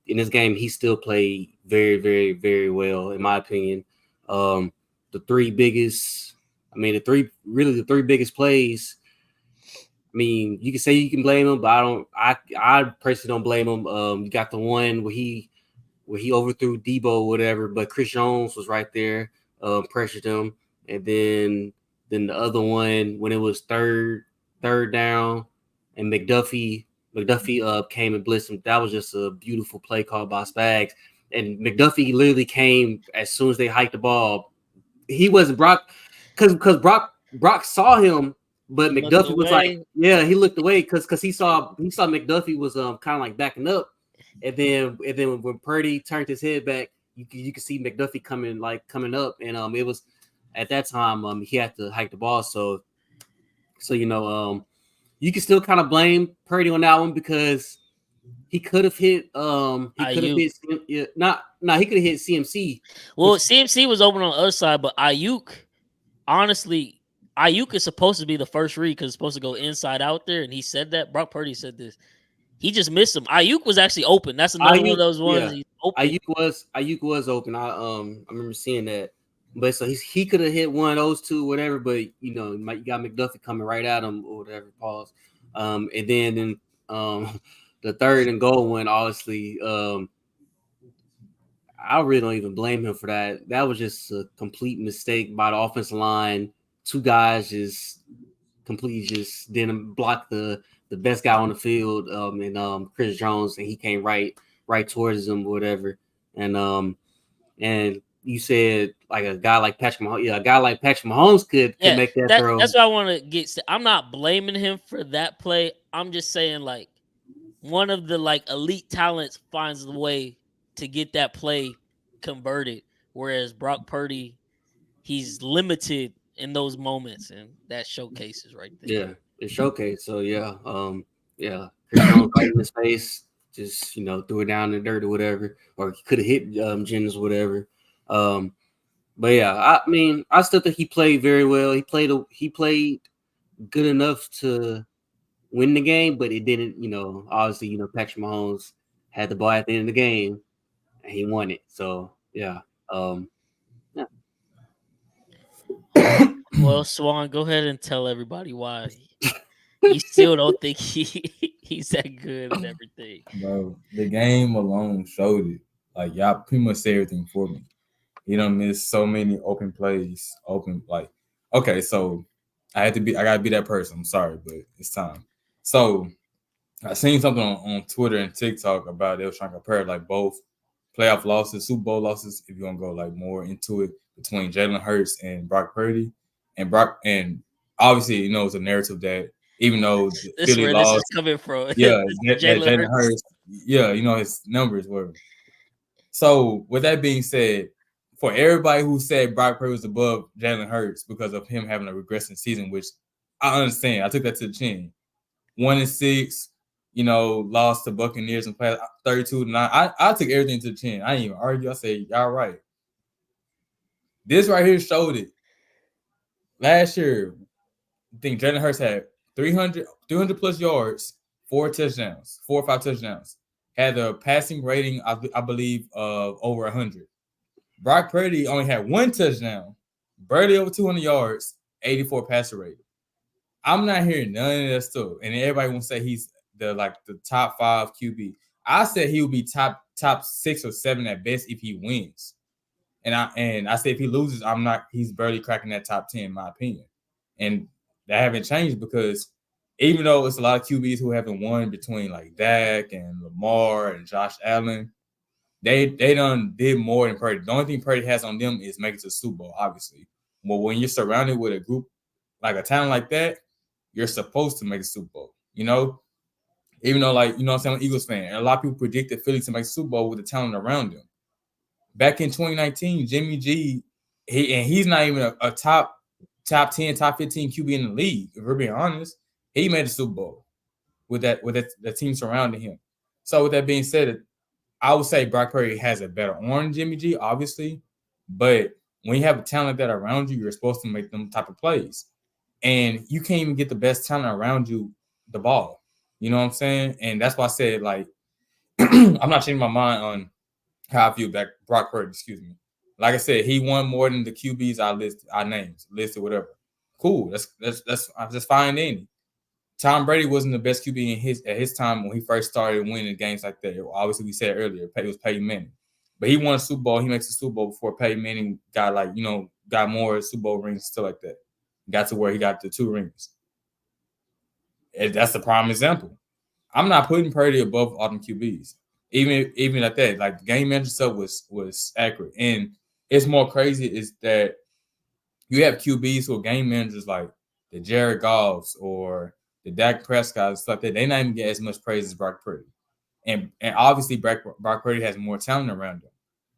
in this game, he still played very, very, very well, in my opinion. The three biggest plays, mean, you can say you can blame him, but I personally don't blame him. You got the one where he overthrew Debo or whatever, but Chris Jones was right there, pressured him, and then the other one when it was third down, and McDuffie came and blitzed him. That was just a beautiful play call by Spags, and McDuffie literally came as soon as they hiked the ball. He wasn't Brock because Brock saw him. But He looked McDuffie was like, away. yeah, he looked away because he saw McDuffie was kind of like backing up, and then when Purdy turned his head back, you could see McDuffie coming up, and it was at that time he had to hike the ball, so you can still kind of blame Purdy on that one because he could have hit he could have hit he could have hit CMC. Well, CMC was open on the other side, but Ayuk, honestly, Ayuk is supposed to be the first read because it's supposed to go inside out there, and he said that. Brock Purdy said this. He just missed him. Ayuk was actually open. That's another one of those ones. Yeah. He's open. Ayuk was open. I remember seeing that. But so he could have hit one of those two, whatever. But you got McDuffie coming right at him or whatever. Pause. And then the third and goal one, honestly, I really don't even blame him for that. That was just a complete mistake by the offensive line. Two guys just completely just didn't block the best guy on the field, and Chris Jones, and he came right towards him, or whatever. And you said like a guy like Patrick Mahomes could make that throw. That's what I want to get. I'm not blaming him for that play. I'm just saying like one of the like elite talents finds the way to get that play converted, whereas Brock Purdy, he's limited in those moments, and that showcases right there. Yeah, it showcased. So yeah, Chris Jones right in his face, just threw it down in the dirt or whatever, or he could have hit Jennings or whatever. But yeah, I mean, I still think he played very well. He played good enough to win the game, but it didn't. Obviously, Patrick Mahomes had the ball at the end of the game, and he won it. So yeah. Well, Swan, go ahead and tell everybody why you still don't think he's that good and everything. Bro, the game alone showed it. Like, y'all pretty much say everything for me. You don't miss so many open plays. Okay, so I gotta be that person. I'm sorry, but it's time. So I seen something on Twitter and TikTok about they were trying to compare like both playoff losses, Super Bowl losses, if you want to go like more into it, between Jalen Hurts and Brock Purdy. And obviously, it's a narrative that even though Philly lost, this is coming from. Yeah, Jalen Hurts. Yeah, his numbers were. So with that being said, for everybody who said Brock Purdy was above Jalen Hurts because of him having a regressing season, which I understand, I took that to the chin. 1-6, lost to Buccaneers and played 32-9. I took everything to the chin. I didn't even argue. I said, y'all right. This right here showed it. Last year, I think Jalen Hurts had 300 plus yards, 4 or 5 touchdowns. Had a passing rating, I believe, of over 100. Brock Purdy only had 1 touchdown, barely over 200 yards, 84 passer rating. I'm not hearing none of that stuff. And everybody wants to say he's the top 5 QB. I said he would be top 6 or 7 at best if he wins. And I say if he loses, he's barely cracking that top 10 in my opinion. And that haven't changed because even though it's a lot of QBs who haven't won between like Dak and Lamar and Josh Allen, they done did more than Purdy. The only thing Purdy has on them is making it to the Super Bowl, obviously. But when you're surrounded with a group like a talent like that, you're supposed to make a Super Bowl, Even though, I'm an Eagles fan, and a lot of people predicted Philly to make a Super Bowl with the talent around them. Back in 2019, Jimmy G, he's not even a top 10, top 15 QB in the league. If we're being honest, he made a Super Bowl with the team surrounding him. So with that being said, I would say Brock Purdy has a better arm than Jimmy G, obviously. But when you have a talent like that around you, you're supposed to make them type of plays. And you can't even get the best talent around you the ball. You know what I'm saying? And that's why I said, like, I'm not changing my mind on how I feel back Brock Purdy, excuse me. Like I said, he won more than the QBs I listed, whatever. Cool. That's fine, ain't it? Tom Brady wasn't the best QB at his time when he first started winning games like that. Obviously, we said earlier, it was Peyton Manning, but he won a Super Bowl. He makes a Super Bowl before Peyton Manning got got more Super Bowl rings and stuff like that. Got to where he got the 2 rings. And that's the prime example. I'm not putting Purdy above all them QBs. Even like that, like the game manager stuff was accurate. And it's more crazy is that you have QBs who are game managers like the Jared Goffs or the Dak Prescott and stuff that they not even get as much praise as Brock Purdy. And obviously Brock Purdy has more talent around him.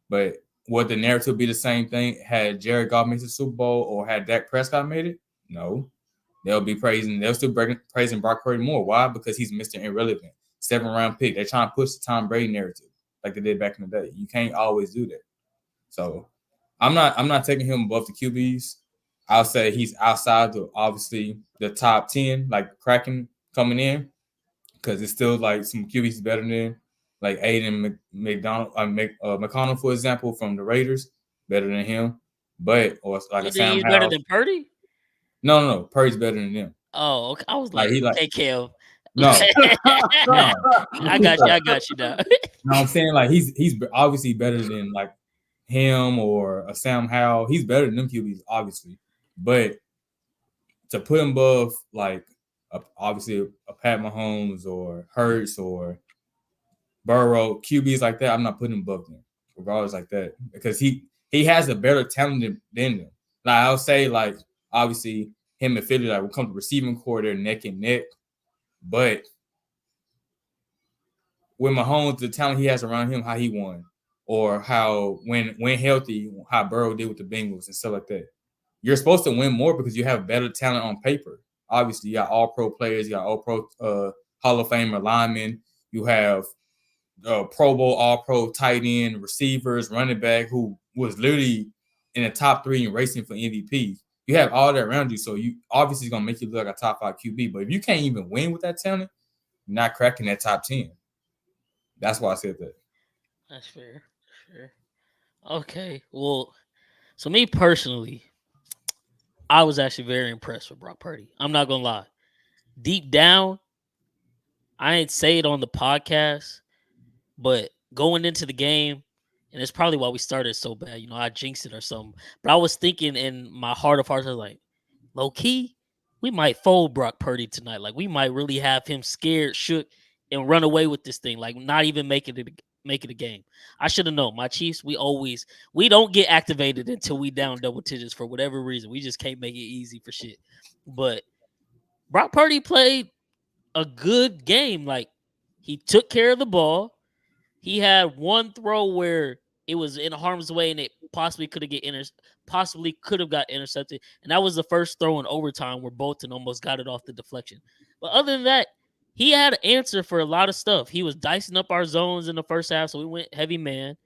But would the narrative be the same thing had Jared Goff made the Super Bowl or had Dak Prescott made it? No. They'll still praising Brock Purdy more. Why? Because he's Mr. Irrelevant. 7th-round pick. They're trying to push the Tom Brady narrative like they did back in the day. You can't always do that. So I'm not taking him above the QBs. I'll say he's outside obviously the top 10, like cracking coming in, because it's still like some QBs better than like Aiden McConnell, for example, from the Raiders, better than him. But or like You a think Sam he's Howell. better than Purdy? No. Purdy's better than them. Oh, okay. I was like, okay, Kev. No. I got you now. No, I'm saying like he's obviously better than like him or a Sam Howell. He's better than them QBs, obviously. But to put him above like obviously a Pat Mahomes or Hurts or Burrow, QBs like that, I'm not putting him above them, regardless like that, because he has a better talent than them. Like I'll say, like obviously him and Philly, like when it comes to receiving core, they're neck and neck. But with Mahomes, the talent he has around him, how he won, or how when healthy, how Burrow did with the Bengals and stuff like that. You're supposed to win more because you have better talent on paper. Obviously, you got all-pro players, you got all-pro Hall of Famer linemen, you have Pro Bowl, all-pro tight end, receivers, running back who was literally in the top 3 and racing for MVP. You have all that around you, so you obviously it's gonna make you look like a top 5 QB. But if you can't even win with that talent, you're not cracking that top 10. That's why I said that. That's fair. Sure. Okay. Well, so me personally, I was actually very impressed with Brock Purdy. I'm not gonna lie. Deep down, I ain't say it on the podcast, but going into the game, and it's probably why we started so bad. I jinxed it or something. But I was thinking in my heart of hearts, I was like, low key, we might fold Brock Purdy tonight. Like we might really have him scared, shook, and run away with this thing. Like not even make it a game. I should have known. My Chiefs, we don't get activated until we down double digits for whatever reason. We just can't make it easy for shit. But Brock Purdy played a good game. Like he took care of the ball. He had one throw where it was in harm's way and it possibly could have got intercepted. And that was the first throw in overtime where Bolton almost got it off the deflection. But other than that, he had an answer for a lot of stuff. He was dicing up our zones in the first half, so we went heavy man.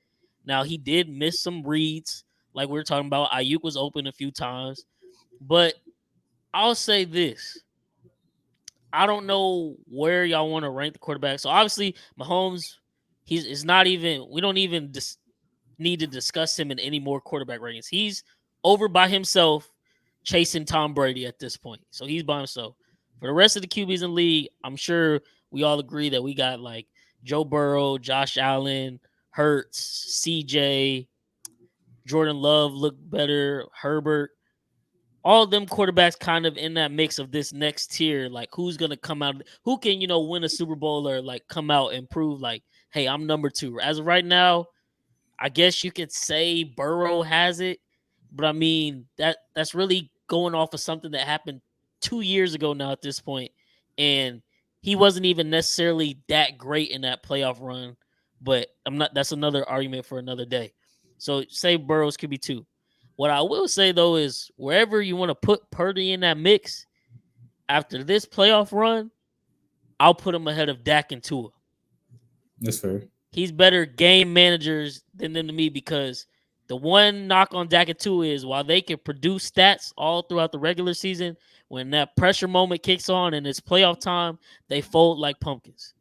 Now, he did miss some reads, like we were talking about. Ayuk was open a few times. But I'll say this. I don't know where y'all want to rank the quarterback. So, obviously, Mahomes, we don't even need to discuss him in any more quarterback rankings. He's over by himself chasing Tom Brady at this point. So, he's by himself. For the rest of the QBs in the league, I'm sure we all agree that we got like Joe Burrow, Josh Allen, Hurts, CJ, Jordan Love looked better, Herbert. All of them quarterbacks kind of in that mix of this next tier. Like who's going to come out, who can, win a Super Bowl or like come out and prove like, hey, I'm number 2. As of right now, I guess you could say Burrow has it. But I mean, that's really going off of something that happened 2 years ago now at this point, and he wasn't even necessarily that great in that playoff run. But that's another argument for another day. So say Burrows could be 2. What I will say though is wherever you want to put Purdy in that mix after this playoff run, I'll put him ahead of Dak and Tua. That's fair. He's better game managers than them to me because the one knock on Dak and Tua is while they can produce stats all throughout the regular season, when that pressure moment kicks on and it's playoff time, they fold like pumpkins.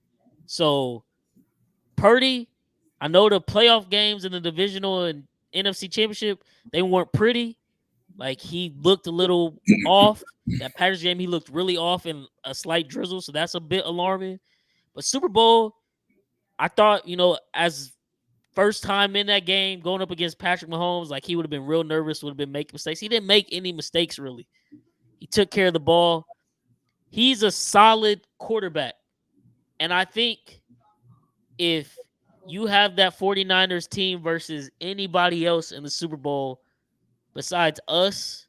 So Purdy, I know the playoff games in the divisional and NFC championship, they weren't pretty, Like he looked a little off. That Packers game, he looked really off in a slight drizzle, so that's a bit alarming. But Super Bowl, I thought, as first time in that game, going up against Patrick Mahomes, like he would have been real nervous, would have been making mistakes. He didn't make any mistakes really. He took care of the ball. He's a solid quarterback. And I think if you have that 49ers team versus anybody else in the Super Bowl besides us,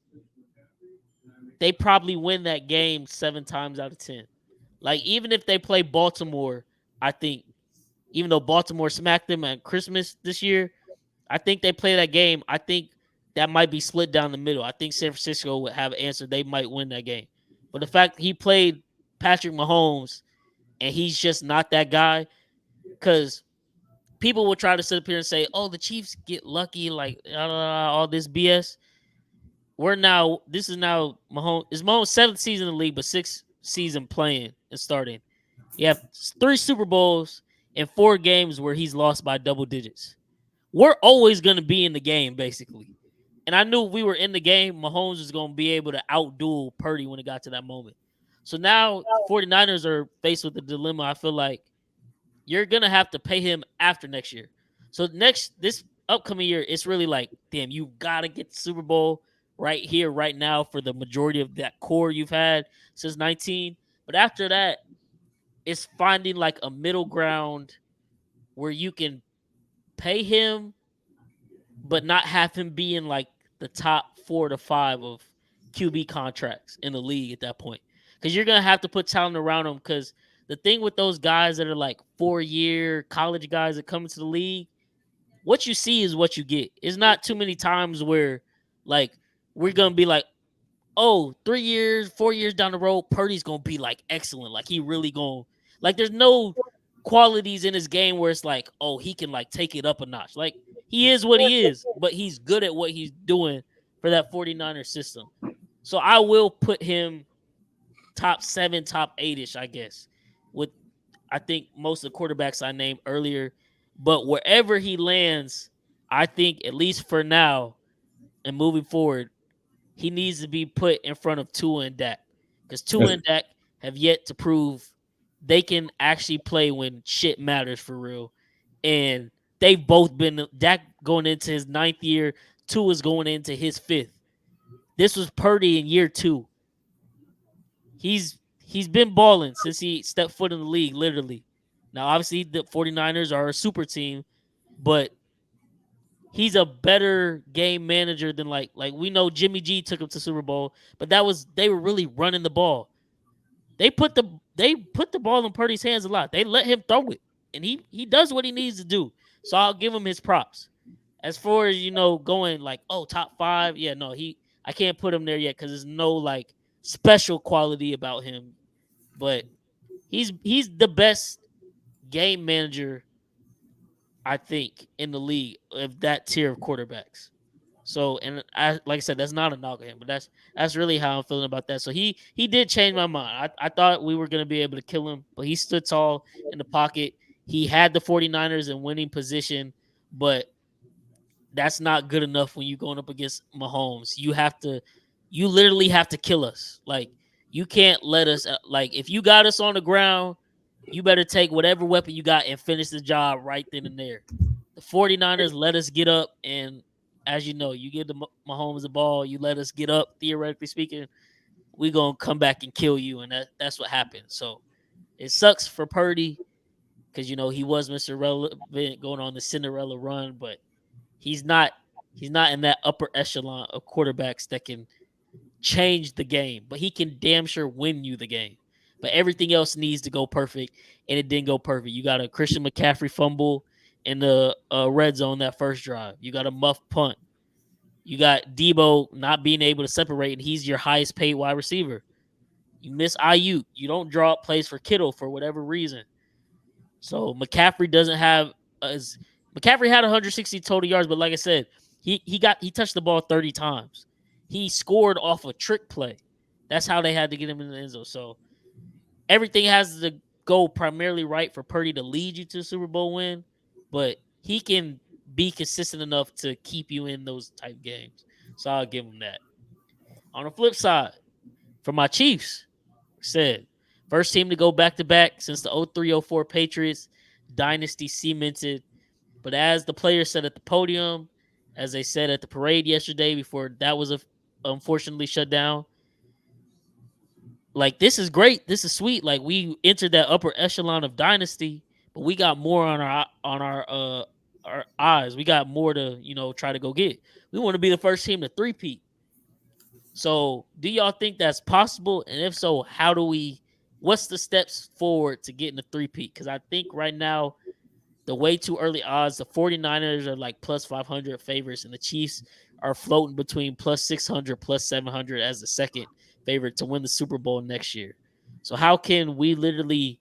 they probably win that game 7 times out of 10. Like, even if they play Baltimore, I think, even though Baltimore smacked them at Christmas this year, I think they play that game. I think that might be split down the middle. I think San Francisco would have an answer. They might win that game. But the fact he played Patrick Mahomes and he's just not that guy, because people will try to sit up here and say, oh, the Chiefs get lucky, like all this BS. This is now Mahomes. It's Mahomes' 7th season in the league, but 6th season playing and starting. You have 3 Super Bowls and 4 games where he's lost by double digits. We're always going to be in the game, basically. And I knew we were in the game, Mahomes was going to be able to outduel Purdy when it got to that moment. So now the 49ers are faced with the dilemma. I feel like you're going to have to pay him after next year. So this upcoming year, it's really like, damn, you got to get the Super Bowl right here, right now for the majority of that core you've had since 19. But after that, it's finding like a middle ground where you can pay him, but not have him be in like the top 4 to 5 of QB contracts in the league at that point. Because you're gonna have to put talent around him. Because the thing with those guys that are like 4-year college guys that come into the league, what you see is what you get. It's not too many times where like we're gonna be like, oh, 3 years, 4 years down the road, Purdy's gonna be like excellent. Like he really gonna like there's no qualities in his game where it's like, oh, he can like take it up a notch. Like he is what he is, but he's good at what he's doing for that 49er system. So I will put him top 7, top 8-ish, I guess, with I think most of the quarterbacks I named earlier. But wherever he lands, I think at least for now and moving forward, he needs to be put in front of Tua and Dak. Because Tua and Dak have yet to prove they can actually play when shit matters for real. And they've both been Dak going into his 9th year, Tua's going into his 5th. This was Purdy in year 2. He's been balling since he stepped foot in the league, literally. Now, obviously, the 49ers are a super team, but he's a better game manager than like we know Jimmy G took him to Super Bowl, but they were really running the ball. They put the ball in Purdy's hands a lot. They let him throw it, and he does what he needs to do. So I'll give him his props. As far as going like, oh, top 5, yeah, no, I can't put him there yet because there's no like special quality about him, but he's the best game manager I think in the league of that tier of quarterbacks. So, and like I said, that's not a knock on him, but that's really how I'm feeling about that. So he did change my mind. I thought we were going to be able to kill him, but he stood tall in the pocket. He had the 49ers in winning position, but that's not good enough when you're going up against Mahomes. You literally have to kill us. Like, you can't let us, like, if you got us on the ground, you better take whatever weapon you got and finish the job right then and there. The 49ers let us get up, and as you know, you give the Mahomes the ball, you let us get up, theoretically speaking, we're going to come back and kill you, and that's what happened. So it sucks for Purdy because, he was Mr. Relevant going on the Cinderella run, but he's not in that upper echelon of quarterbacks that can change the game, but he can damn sure win you the game. But everything else needs to go perfect, and it didn't go perfect. You got a Christian McCaffrey fumble in the red zone that first drive. You got a muff punt. You got Debo not being able to separate, and he's your highest paid wide receiver. You miss Ayuk. You don't draw up plays for Kittle for whatever reason. So McCaffrey doesn't have as McCaffrey had 160 total yards, but like I said, he touched the ball 30 times. He scored off a trick play. That's how they had to get him in the end zone. So everything has to go primarily right for Purdy to lead you to a Super Bowl win, but he can be consistent enough to keep you in those type games. So I'll give him that. On the flip side, for my Chiefs, said first team to go back to back since the 03-04 Patriots dynasty cemented. But as the players said at the podium, as they said at the parade yesterday before that was unfortunately shut down, like this is great, this is sweet. Like we entered that upper echelon of dynasty, but we got more on our eyes. We got more to try to go get. We want to be the first team to three-peat. So, do y'all think that's possible? And if so, how do we? What's the steps forward to getting the three-peat? Because I think right now, the way too early odds, the 49ers are like plus 500 favorites, and the Chiefs are floating between plus 600, plus 700 as the second favorite to win the Super Bowl next year. So, how can we literally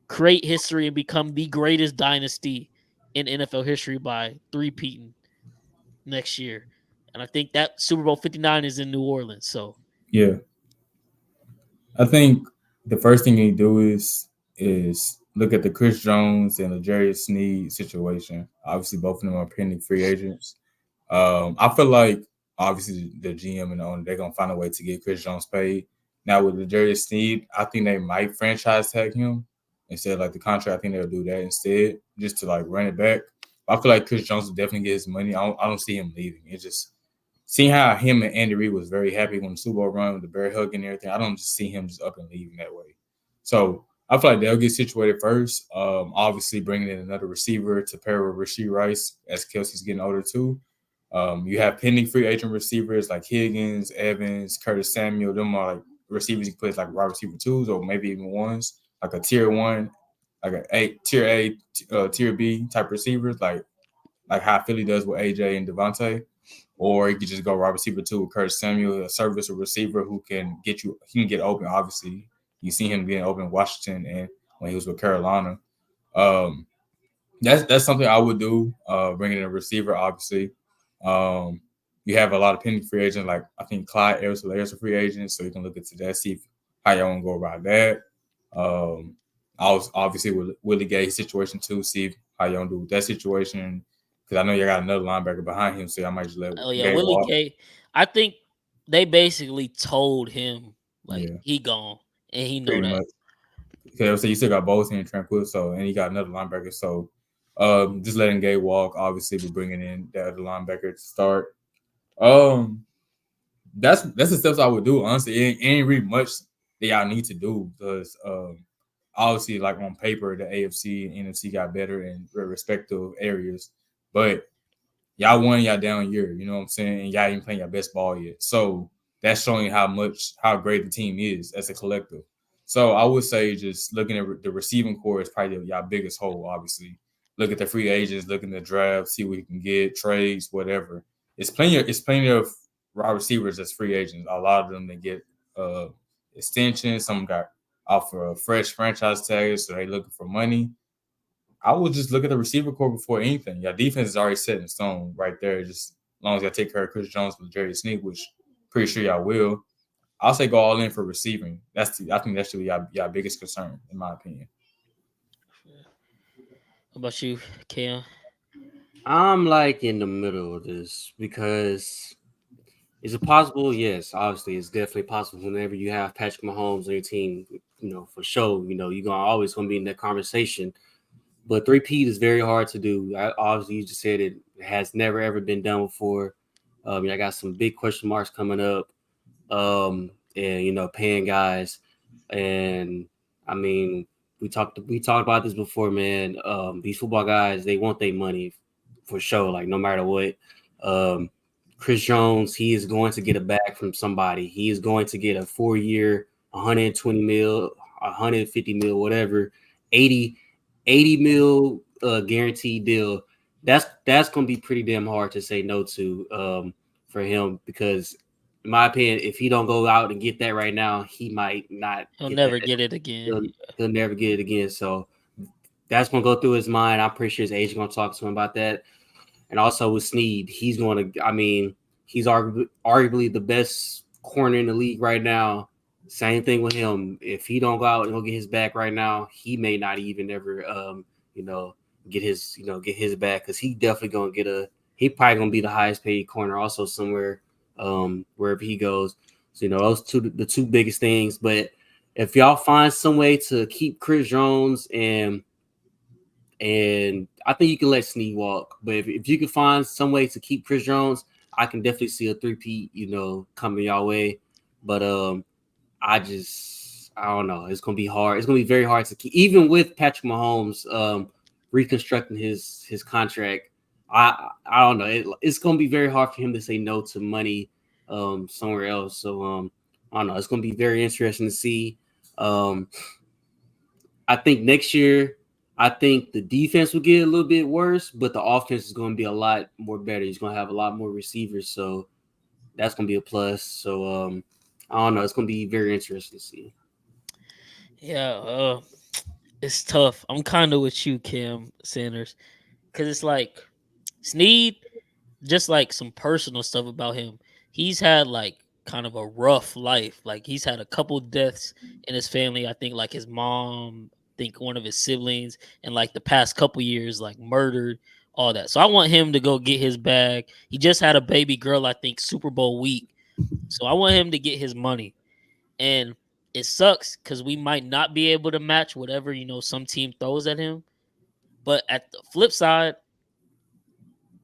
create history and become the greatest dynasty in NFL history by three-peating next year? And I think that Super Bowl 59 is in New Orleans. So, Yeah, I think the first thing you do is look at the Chris Jones and the Jarius Sneed situation. Obviously, both of them are pending free agents. I feel like obviously the GM and the owner they're gonna find a way to get Chris Jones paid. Now with the Jarius Sneed, I think they might franchise tag him instead of like the contract. I think they'll do that instead just to like run it back. I feel like Chris Jones will definitely get his money. I don't see him leaving. It's just seeing how him and Andy Reid was very happy when the Super Bowl run with the bear hug and everything. I don't just see him just up and leaving that way. So I feel like they'll get situated first. Obviously bringing in another receiver to pair with Rashee Rice as Kelsey's getting older too. You have pending free agent receivers like Higgins, Evans, Curtis Samuel. Them are like receivers you play like wide receiver twos or maybe even ones, like a tier one, like tier A, tier B type receivers, like how Philly does with AJ and Devontae. Or you could just go wide receiver two with Curtis Samuel, a service receiver who can get you. He can get open. Obviously, you see him getting open in Washington and when he was with Carolina. Um, that's something I would do. Bringing in a receiver, obviously. You have a lot of pending free agents, like I think Clyde Edwards-Helaire is a free agent, so you can look into that, see how y'all want to go about that. I was obviously with Willie Gay's situation too, see how y'all want to do with that situation. Because I know you got another linebacker behind him, so I might just let Gay Willie walk. Gay. I think they basically told him like Yeah, he gone, and he know pretty that. much. Okay, so you still got Bolton and Tranquil, so and you got another linebacker. So just letting Gay walk. Obviously, we're bringing in that other linebacker to start. That's the steps I would do. Honestly, it ain't really much that y'all need to do because obviously, like on paper, the AFC and NFC got better in their respective areas, but y'all won y'all down year. You know what I'm saying? And y'all ain't playing your best ball yet. So that's showing how great the team is as a collective. So I would say just looking at the receiving core is probably y'all biggest hole. Obviously, look at the free agents, look at the draft, see what you can get, trades, whatever. It's plenty of wide receivers as free agents. A lot of them they get extensions. Some got offer a fresh franchise tag, so they looking for money. I would just look at the receiver core before anything. Your defense is already set in stone right there. Just as long as y'all take care of Chris Jones with Jerry Sneak, which pretty sure y'all will. I'll say go all in for receiving. I think that should be y'all biggest concern, in my opinion. How about you, Cam? I'm like in the middle of this because is it possible? Yes, obviously, it's definitely possible. Whenever you have Patrick Mahomes on your team, for sure, you're always gonna be in that conversation. But three-peat is very hard to do. Obviously, you just said it has never ever been done before. I got some big question marks coming up, and paying guys, and I mean, we talked about this before, man. These football guys, they want their money for sure, like no matter what. Um, Chris Jones, he is going to get a bag from somebody. He is going to get a 4-year, 120 mil, 150 mil, whatever, 80 mil guaranteed deal. That's going to be pretty damn hard to say no to for him because, in my opinion, if he don't go out and get that right now, he might not He'll get never that. get it again. He'll never get it again. So that's going to go through his mind. I'm pretty sure his agent going to talk to him about that. And also with Sneed, he's going to. I mean, he's arguably the best corner in the league right now. Same thing with him. If he don't go out and go get his back right now, he may not even ever, get his back because he definitely gonna get he probably gonna be the highest paid corner also somewhere wherever he goes. So those the two biggest things. But if y'all find some way to keep Chris Jones and I think you can let Snead walk, but if you can find some way to keep Chris Jones, I can definitely see a three-peat, coming y'all way. But I don't know. It's gonna be hard. It's gonna be very hard to keep, even with Patrick Mahomes reconstructing his contract. I don't know. It's gonna be very hard for him to say no to money somewhere else. So I don't know. It's gonna be very interesting to see. I think next year, I think the defense will get a little bit worse, but the offense is going to be a lot more better. He's going to have a lot more receivers, so that's going to be a plus. So I don't know. It's going to be very interesting to see. Yeah, it's tough. I'm kind of with you, Cam Sanders, because it's like Snead, just like some personal stuff about him. He's had like kind of a rough life. Like he's had a couple deaths in his family. I think like his mom, I think one of his siblings, and like the past couple years, like murdered, all that. So I want him to go get his bag. He just had a baby girl, I think, Super Bowl week. So I want him to get his money. And it sucks because we might not be able to match whatever, some team throws at him. But at the flip side,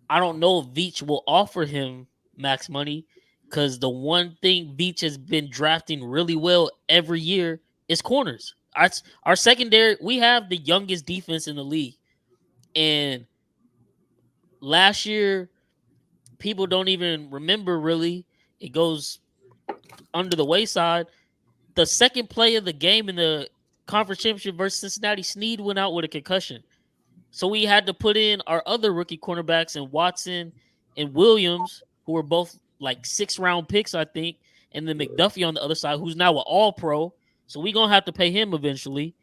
I don't know if Veach will offer him max money because the one thing Veach has been drafting really well every year is corners. Our secondary, we have the youngest defense in the league. And last year, people don't even remember really. It goes under the wayside. The second play of the game in the conference championship versus Cincinnati, Snead went out with a concussion. So we had to put in our other rookie cornerbacks in Watson and Williams, who were both like 6th-round picks, I think, and then McDuffie on the other side, who's now an all-pro. So we're going to have to pay him eventually.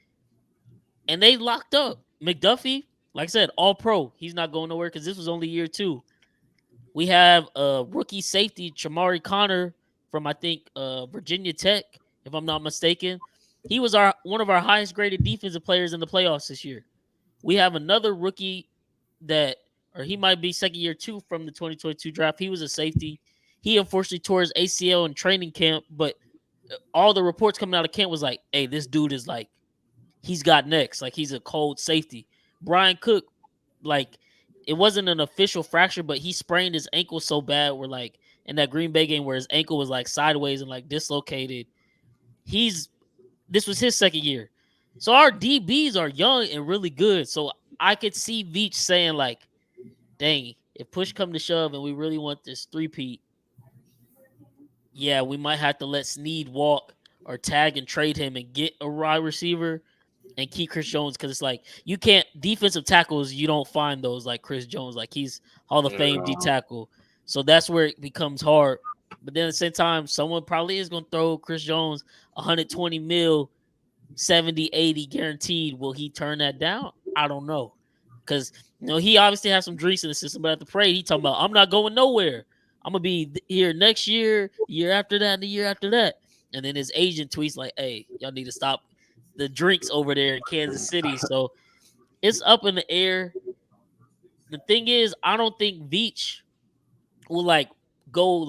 And they locked up. McDuffie, like I said, all-pro. He's not going nowhere because this was only year 2. We have a rookie safety, Chamari Connor, from, I think, Virginia Tech, if I'm not mistaken. He was one of our highest-graded defensive players in the playoffs this year. We have another rookie or he might be second year 2 from the 2022 draft. He was a safety. He unfortunately tore his ACL in training camp, but all the reports coming out of camp was like, hey, this dude is like, he's got next. Like, he's a cold safety. Brian Cook, like, it wasn't an official fracture, but he sprained his ankle so bad where, like, in that Green Bay game where his ankle was, like, sideways and, like, dislocated. This was his second year. So our DBs are young and really good. So I could see Veach saying, like, dang, if push come to shove and we really want this three-peat, yeah, we might have to let Snead walk or tag and trade him and get a wide receiver and keep Chris Jones, because it's like you can't defensive tackles, you don't find those like Chris Jones. Like, he's Hall of Fame D tackle. So that's where it becomes hard. But then at the same time, someone probably is going to throw Chris Jones 120 mil, 70, 80 guaranteed. Will he turn that down? I don't know. Because, he obviously has some drinks in the system, but at the parade, he talking about, I'm not going nowhere. I'm going to be here next year, year after that, and the year after that. And then his agent tweets like, hey, y'all need to stop the drinks over there in Kansas City. So it's up in the air. The thing is, I don't think Veach will go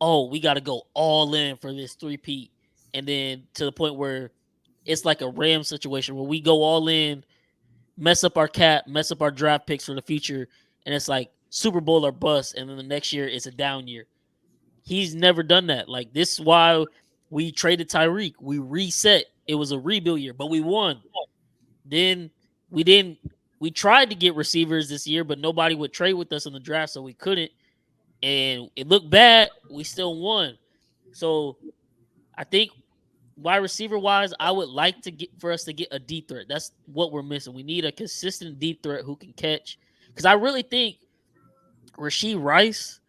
oh, we got to go all in for this three-peat. And then to the point where it's like a Ram situation where we go all in, mess up our cap, mess up our draft picks for the future, and it's like Super Bowl or bust, and then the next year it's a down year. He's never done that. Like, this is why we traded Tyreek. We reset. It was a rebuild year, but we won. Then we tried to get receivers this year, but nobody would trade with us in the draft, so we couldn't. And it looked bad. We still won. So I think wide receiver wise, I would like for us to get a deep threat. That's what we're missing. We need a consistent deep threat who can catch. Because I really think Rashee Rice,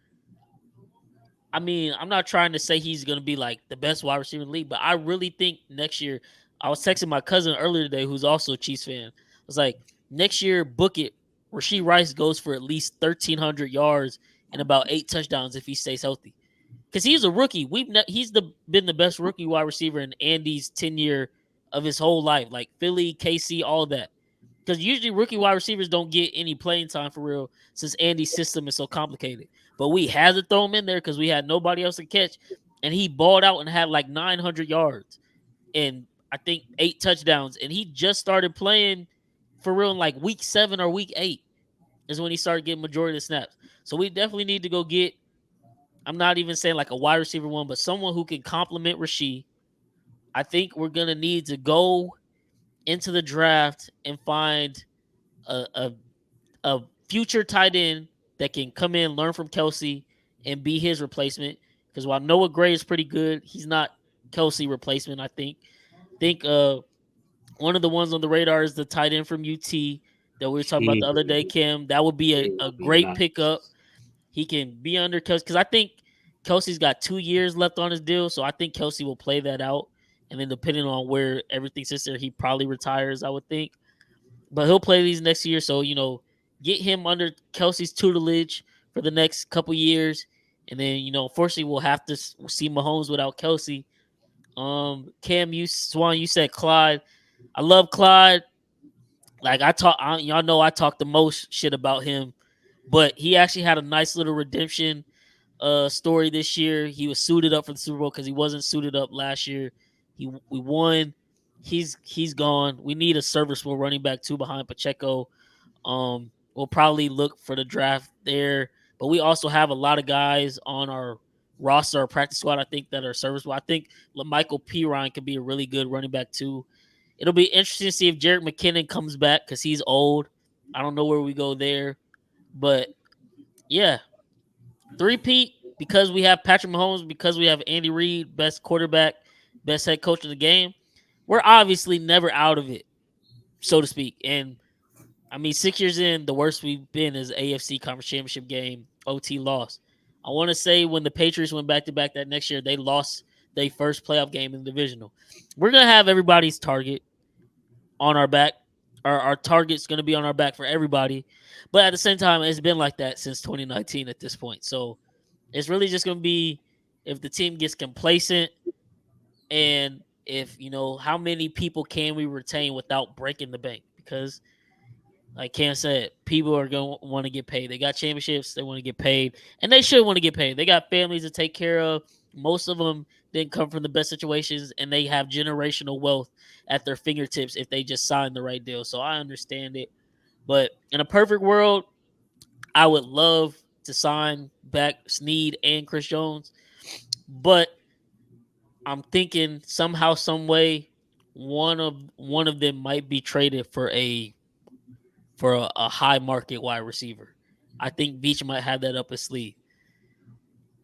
I mean, I'm not trying to say he's going to be like the best wide receiver in the league, but I really think next year, I was texting my cousin earlier today who's also a Chiefs fan. I was like, next year, book it. Rashee Rice goes for at least 1,300 yards and about 8 touchdowns if he stays healthy. Because he's a rookie. He's been the best rookie wide receiver in Andy's tenure of his whole life. Like Philly, KC, all that. Because usually rookie wide receivers don't get any playing time for real since Andy's system is so complicated. but we had to throw him in there because we had nobody else to catch, and he balled out and had like 900 yards and I think 8 touchdowns, and he just started playing for real in like week 7 or week 8 is when he started getting majority of the snaps. So we definitely need to go get. I'm not even saying like a wide receiver one, but someone who can complement Rasheed. I think we're gonna need to go into the draft and find a, a a future tight end that can come in, learn from Kelsey, and be his replacement. Because while Noah Gray is pretty good, he's not Kelsey replacement. I think one of the ones on the radar is the tight end from UT that we were talking about the other day, Kim. That would be He a would be great nice. pickup. He can be under Kelsey because I think Kelsey's got 2 years left on his deal, so I think Kelsey will play that out. And then depending on where everything sits there, he probably retires, I would think. But he'll play these next year, so get him under Kelsey's tutelage for the next couple years, and then unfortunately we'll have to see Mahomes without Kelsey. Cam, Swan, you said Clyde. I love Clyde. Like y'all know I talk the most shit about him, but he actually had a nice little redemption story this year. He was suited up for the Super Bowl because he wasn't suited up last year. We won. He's gone. We need a serviceable running back too behind Pacheco. We'll probably look for the draft there, but we also have a lot of guys on our roster, our practice squad. I think that are serviceable. I think LaMichael Pirine could be a really good running back too. It'll be interesting to see if Jerick McKinnon comes back because he's old. I don't know where we go there, but yeah, three-peat because we have Patrick Mahomes, because we have Andy Reid, best quarterback, best head coach in the game. We're obviously never out of it, so to speak. And I mean, 6 years in, the worst we've been is AFC Conference Championship game, OT loss. I want to say when the Patriots went back to back that next year, they lost their first playoff game in the divisional. We're gonna have everybody's target on our back. Our target's gonna be on our back for everybody, but at the same time, it's been like that since 2019 at this point. So it's really just gonna be if the team gets complacent and if how many people can we retain without breaking the bank because like Cam said, people are going to want to get paid. They got championships. They want to get paid. And they should want to get paid. They got families to take care of. Most of them didn't come from the best situations, and they have generational wealth at their fingertips if they just sign the right deal. So I understand it. But in a perfect world, I would love to sign back Snead and Chris Jones. But I'm thinking somehow, some way, one of them might be traded for a high market wide receiver. I think Beach might have that up his sleeve.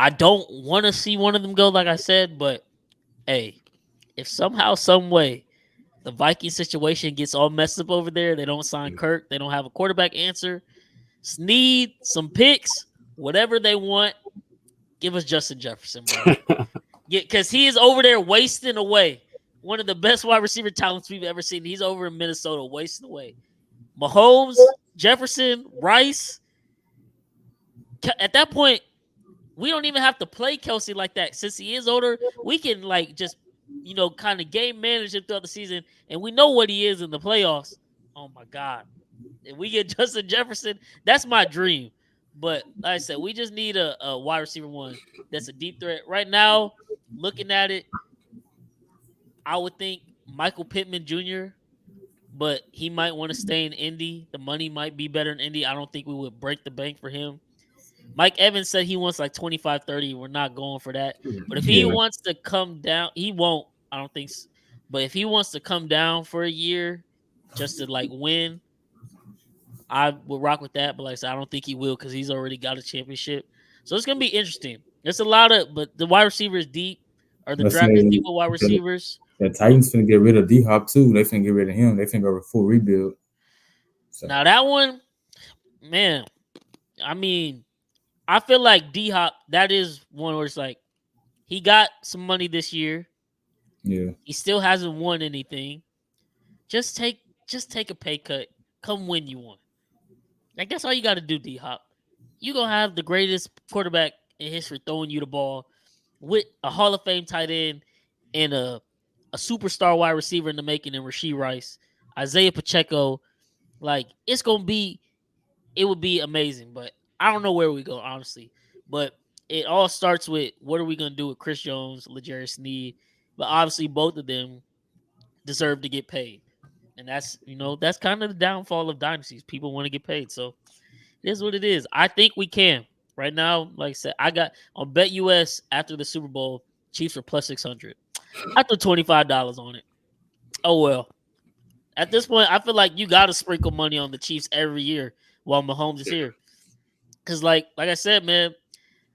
I don't want to see one of them go, like I said, but hey, if somehow, some way, the Viking situation gets all messed up over there, they don't sign Kirk, they don't have a quarterback answer, Snead, some picks, whatever they want, give us Justin Jefferson, bro. Because he is over there wasting away. One of the best wide receiver talents we've ever seen. He's over in Minnesota wasting away. Mahomes, Jefferson, Rice. At that point, we don't even have to play Kelsey like that. Since he is older, we can just kind of game manage him throughout the season, and we know what he is in the playoffs. Oh my God. If we get Justin Jefferson, that's my dream. But like I said, we just need a wide receiver one that's a deep threat. Right now, looking at it, I would think Michael Pittman Jr., but he might want to stay in Indy. The money might be better in Indy. I don't think we would break the bank for him. Mike Evans said he wants like 25, 30. We're not going for that. But if he Yeah. wants to come down, he won't. I don't think so. But if he wants to come down for a year just to win, I will rock with that. But like I said, I don't think he will because he's already got a championship. So it's going to be interesting. There's a lot of, but the wide receivers deep, or the Let's draft is say deep with wide receivers. the Titans finna get rid of D Hop too. They finna get rid of him. They finna go full rebuild. So Now that one, man, I mean, I feel like D Hop, that is one where it's like he got some money this year. yeah, He still hasn't won anything. Just take a pay cut. Come win you one. Like that's all you got to do, D Hop. You gonna have the greatest quarterback in history throwing you the ball with a Hall of Fame tight end and a superstar wide receiver in the making in Rashee Rice, Isaiah Pacheco. Like it would be amazing. But I don't know where we go honestly. But it all starts with what are we going to do with Chris Jones, L'Jarius Sneed? But obviously, both of them deserve to get paid. And that's kind of the downfall of dynasties. People want to get paid. So it is what it is. I think we can. Right now, like I said, I got on Bet US after the Super Bowl, Chiefs are plus 600. I threw $25 on it. Oh, well. At this point, I feel like you got to sprinkle money on the Chiefs every year while Mahomes is here. Because, like I said, man,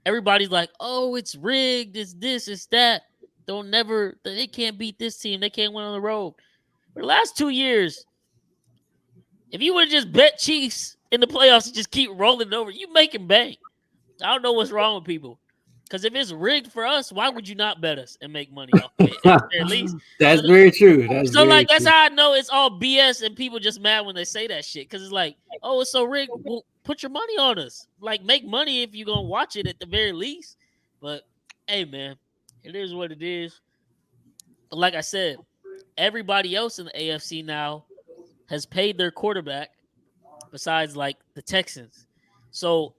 everybody's like, oh, it's rigged. It's this, it's that. They can't beat this team. They can't win on the road. For the last 2 years, if you would have just bet Chiefs in the playoffs and just keep rolling it over, you making bank. I don't know what's wrong with people. Because if it's rigged for us, why would you not bet us and make money off it at least? That's very true. That's how I know it's all BS and people just mad when they say that shit. Because it's like, oh, it's so rigged. Well, put your money on us. Like, make money if you're going to watch it at the very least. But, hey, man, it is what it is. But like I said, everybody else in the AFC now has paid their quarterback besides, like, the Texans. So,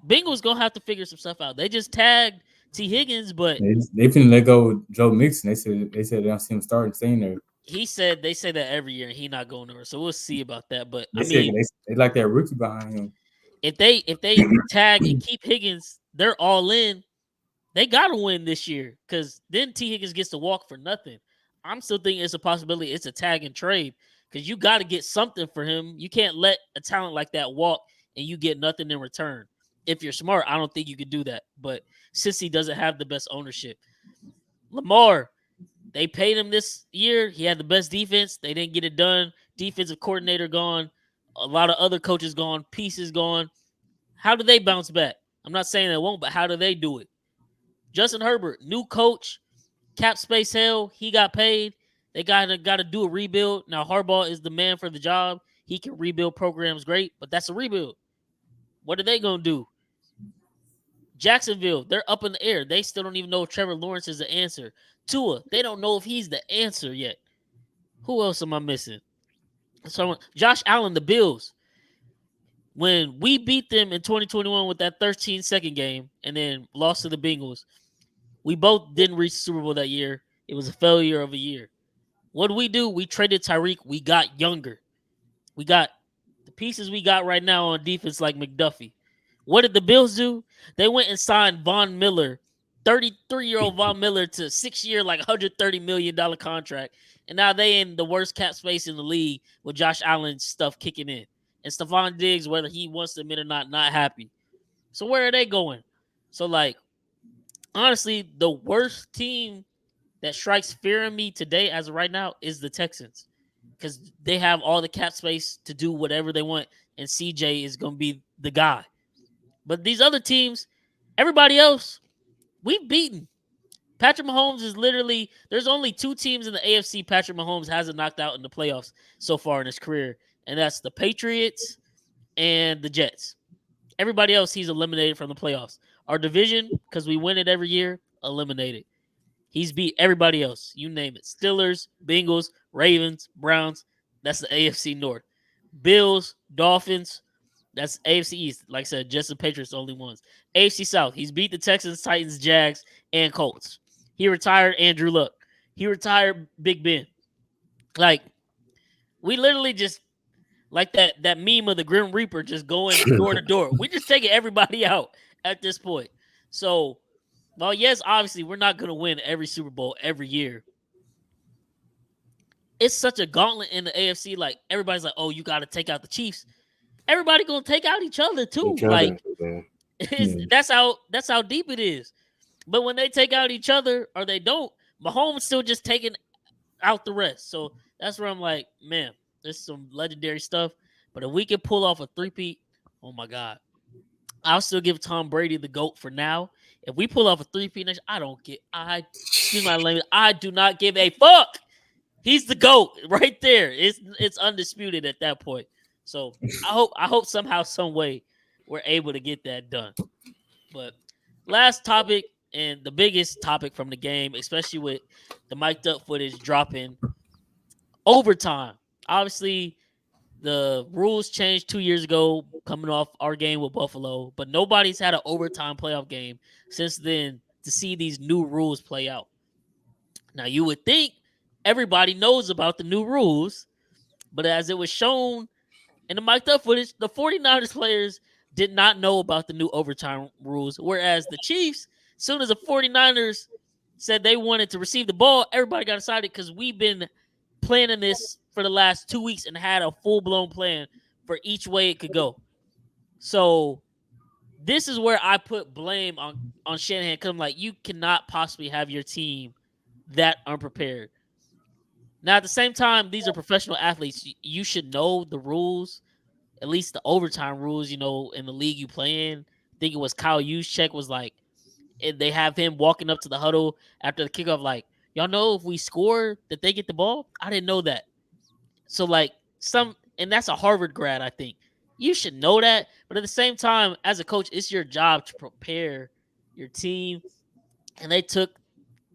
Bengals going to have to figure some stuff out. They just tagged T. Higgins, but they finna let go Joe Mixon. They said they don't see him starting staying there. They say that every year and he not going nowhere. So we'll see about that. But they like that rookie behind him. If they tag and keep Higgins, they're all in. They gotta win this year because then T. Higgins gets to walk for nothing. I'm still thinking it's a possibility. It's a tag and trade because you got to get something for him. You can't let a talent like that walk and you get nothing in return. If you're smart, I don't think you could do that. But since he doesn't have the best ownership, Lamar, they paid him this year. He had the best defense. They didn't get it done. Defensive coordinator gone. A lot of other coaches gone. Pieces gone. How do they bounce back? I'm not saying they won't, but how do they do it? Justin Herbert, new coach, cap space hell. He got paid. They got to do a rebuild. Now, Harbaugh is the man for the job. He can rebuild programs great, but that's a rebuild. What are they going to do? Jacksonville, they're up in the air. They still don't even know if Trevor Lawrence is the answer. Tua, they don't know if he's the answer yet. Who else am I missing? So Josh Allen, the Bills. When we beat them in 2021 with that 13-second game and then lost to the Bengals, we both didn't reach the Super Bowl that year. It was a failure of a year. What did we do? We traded Tyreek. We got younger. We got the pieces we got right now on defense like McDuffie. What did the Bills do? They went and signed Von Miller, 33-year-old Von Miller, to a 6-year, like $130 million contract. And now they in the worst cap space in the league with Josh Allen's stuff kicking in. And Stephon Diggs, whether he wants to admit or not happy. So where are they going? So, like, honestly, the worst team that strikes fear in me today as of right now is the Texans. Because they have all the cap space to do whatever they want. And CJ is going to be the guy. But these other teams, everybody else, we've beaten. Patrick Mahomes is literally, there's only 2 teams in the AFC Patrick Mahomes hasn't knocked out in the playoffs so far in his career. And that's the Patriots and the Jets. Everybody else, he's eliminated from the playoffs. Our division, because we win it every year, eliminated. He's beat everybody else. You name it. Steelers, Bengals, Ravens, Browns. That's the AFC North. Bills, Dolphins. That's AFC East. Like I said, just the Patriots, the only ones. AFC South. He's beat the Texans, Titans, Jags, and Colts. He retired Andrew Luck. He retired Big Ben. Like, we literally just, like that meme of the Grim Reaper just going door to door. We just taking everybody out at this point. So, well, yes, obviously, we're not going to win every Super Bowl every year. It's such a gauntlet in the AFC. Like, everybody's like, oh, you got to take out the Chiefs. Everybody gonna take out each other too. That's how deep it is. But when they take out each other or they don't, Mahomes still just taking out the rest. So that's where I'm like, man, there's some legendary stuff. But if we can pull off a three-peat, oh my God, I'll still give Tom Brady the GOAT for now. If we pull off a three-peat next, I do not give a fuck. He's the GOAT right there. It's undisputed at that point. So I hope somehow, some way, we're able to get that done. But last topic and the biggest topic from the game, especially with the mic'd up footage dropping, overtime. Obviously, The rules changed 2 years ago, coming off our game with Buffalo, but nobody's had an overtime playoff game since then to see these new rules play out. Now, you would think everybody knows about the new rules, but as it was shown in the mic'd up footage, the 49ers players did not know about the new overtime rules, whereas the Chiefs, as soon as the 49ers said they wanted to receive the ball, everybody got excited because we've been planning this for the last 2 weeks and had a full-blown plan for each way it could go. So this is where I put blame on Shanahan because I'm like, you cannot possibly have your team that unprepared. Now, at the same time, these are professional athletes. You should know the rules, at least the overtime rules, in the league you play in. I think it was Kyle Juszczyk was like, they have him walking up to the huddle after the kickoff, like, y'all know if we score that they get the ball? I didn't know that. So, like, and that's a Harvard grad, I think. You should know that. But at the same time, as a coach, it's your job to prepare your team. And they took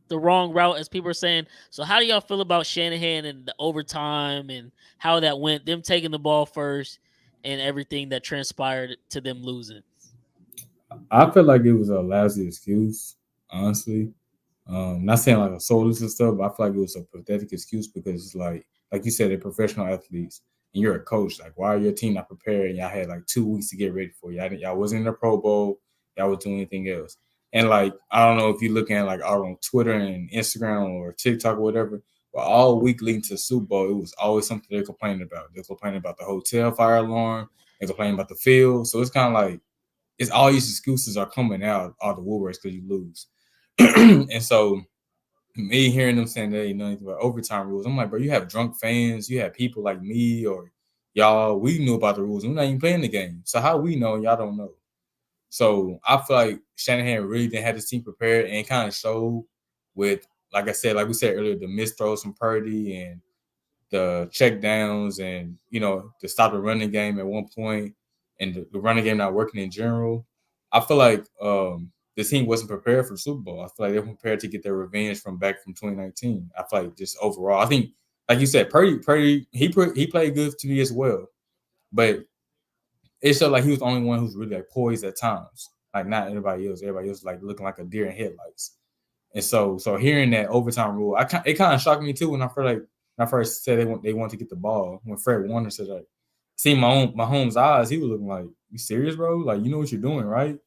the wrong route, as people are saying. So how do y'all feel about Shanahan and the overtime and how that went, them taking the ball first and everything that transpired to them losing? I feel like it was a lousy excuse, honestly. Not saying like a soulless and stuff, but I feel like it was a pathetic excuse because it's like you said, they're professional athletes and you're a coach. Like, why are your team not prepared? And y'all had like 2 weeks to get ready for you. Y'all wasn't in the Pro Bowl. Y'all was doing anything else. And like, I don't know if you're looking at like on Twitter and Instagram or TikTok or whatever, but all week leading to the Super Bowl, it was always something they're complaining about. They're complaining about the hotel fire alarm. They're complaining about the field. So it's kind of like, it's all these excuses are coming out, all the woolworths because you lose. And so me hearing them saying they know anything about overtime rules, I'm like, bro, you have drunk fans, you have people like me or y'all, we knew about the rules. We're not even playing the game. So how we know and y'all don't know? So I feel like Shanahan really didn't have his team prepared and kind of showed with, like I said, like we said earlier, the missed throws from Purdy and the check downs and, to stop the running game at one point and the running game not working in general. I feel like the team wasn't prepared for the Super Bowl. I feel like they're prepared to get their revenge from 2019. I feel like just overall, I think, like you said, Purdy, he played good to me as well, but it showed like he was the only one who's really like poised at times, like not anybody else. Everybody else like looking like a deer in headlights. And so hearing that overtime rule, it kind of shocked me too when I first said they want to get the ball. When Fred Warner said like, seeing Mahomes' eyes, he was looking like, you serious, bro? Like, you know what you're doing, right?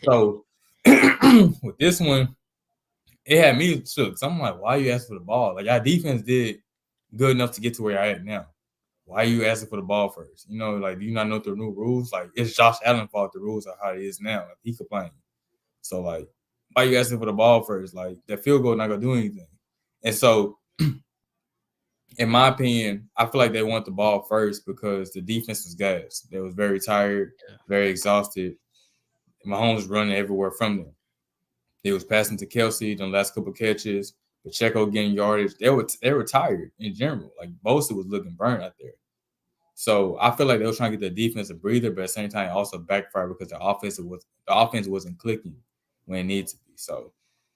So with this one, it had me shook. So I'm like, why are you asking for the ball? Like, our defense did good enough to get to where you're at now. Why are you asking for the ball first? Like, do you not know the new rules? Like, it's Josh Allen's fault the rules are how it is now. Like, he complained. So, like, why are you asking for the ball first? Like, that field goal not going to do anything. And so, in my opinion, I feel like they want the ball first because the defense was gassed. They was very tired, very exhausted. Mahomes was running everywhere from them. They was passing to Kelsey the last couple of catches. Pacheco getting yardage. They were tired in general. Like Bosa was looking burnt out there. So I feel like they were trying to get the defense a breather, but at the same time, it also backfired because the offense wasn't clicking when it needed to be. So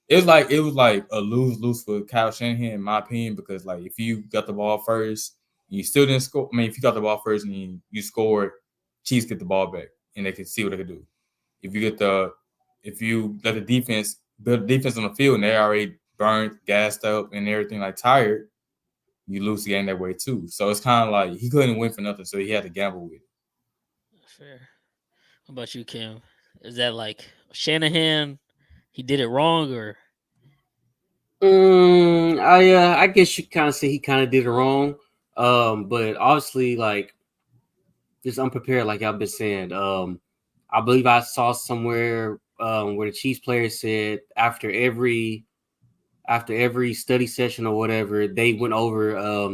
it was like a lose for Kyle Shanahan, in my opinion, because like if you got the ball first, you still didn't score. I mean, if you got the ball first and you scored, Chiefs get the ball back and they can see what they can do. If you let the defense build the defense on the field and they're already burnt, gassed up, and everything like tired, you lose the game that way too. So it's kind of like he couldn't win for nothing, so he had to gamble with it. Fair. What about you, Kim? Is that like Shanahan? He did it wrong, or? I guess you kind of say he kind of did it wrong. But obviously, like just unprepared, like I've been saying. I believe I saw somewhere where the Chiefs players said after every study session or whatever, they went over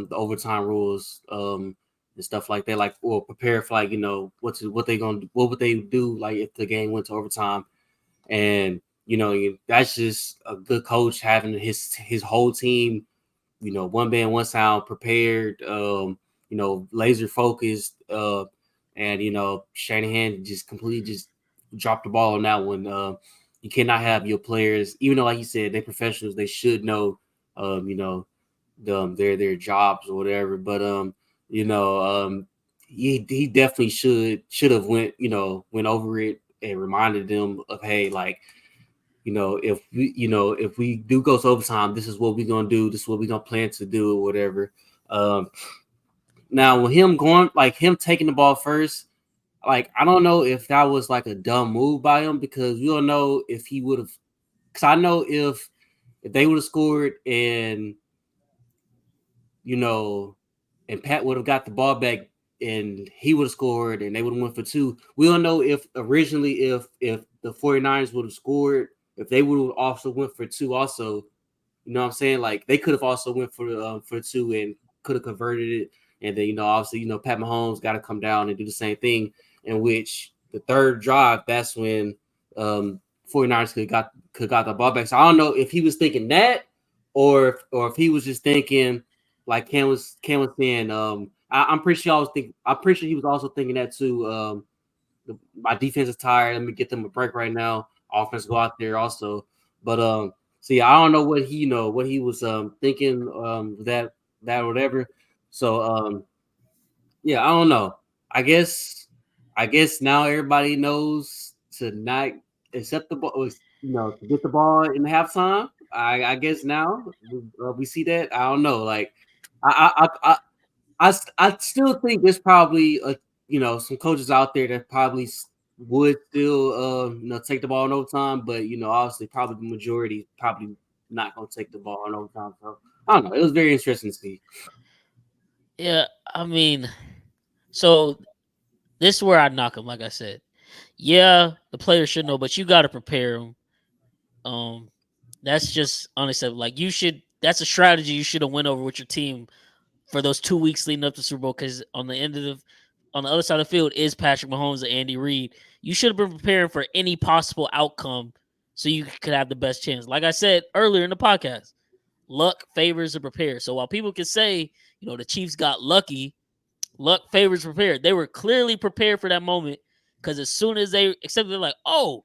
the overtime rules and stuff like that. Like, or prepare for like what would they do like if the game went to overtime, and that's just a good coach having his whole team, one band, one sound, prepared, laser focused, and Shanahan just completely just dropped the ball on that one. You cannot have your players, even though, like you said, they're professionals, they should know, their jobs or whatever. But he definitely should have went over it and reminded them of, hey, like, if we do go to overtime, this is what we're gonna do. This is what we're gonna plan to do, or whatever. Now, with him taking the ball first, like, I don't know if that was like a dumb move by him, because we don't know if he would have. Because I know if they would have scored and and Pat would have got the ball back and he would have scored and they would have went for two. We don't know if originally if the 49ers would have scored, if they would have also went for two also. You know what I'm saying? Like, they could have also went for two and could have converted it. And then, obviously, Pat Mahomes got to come down and do the same thing, in which the third drive, that's when 49ers could got the ball back. So I don't know if he was thinking that, or if he was just thinking, like Cam was saying, I'm pretty sure he was also thinking that too. My defense is tired. Let me get them a break right now. Offense go out there also. But so yeah, I don't know what he was thinking, that whatever. So yeah, I don't know. I guess now everybody knows to not accept the ball, to get the ball in halftime. I guess now we see that. I don't know. Like, I still think there's probably some coaches out there that probably would still take the ball in overtime, but obviously probably the majority probably not gonna take the ball in overtime. So I don't know. It was very interesting to see. Yeah, I mean, so this is where I knock him. Like I said, yeah, the players should know, but you got to prepare them. That's just unacceptable. Like, you should. That's a strategy you should have went over with your team for those 2 weeks leading up to Super Bowl, because on the other side of the field is Patrick Mahomes and Andy Reid. You should have been preparing for any possible outcome so you could have the best chance. Like I said earlier in the podcast, luck favors the prepared. So while people can say, the Chiefs got lucky, luck favors prepared. They were clearly prepared for that moment, because as soon as they accepted, they're like, oh,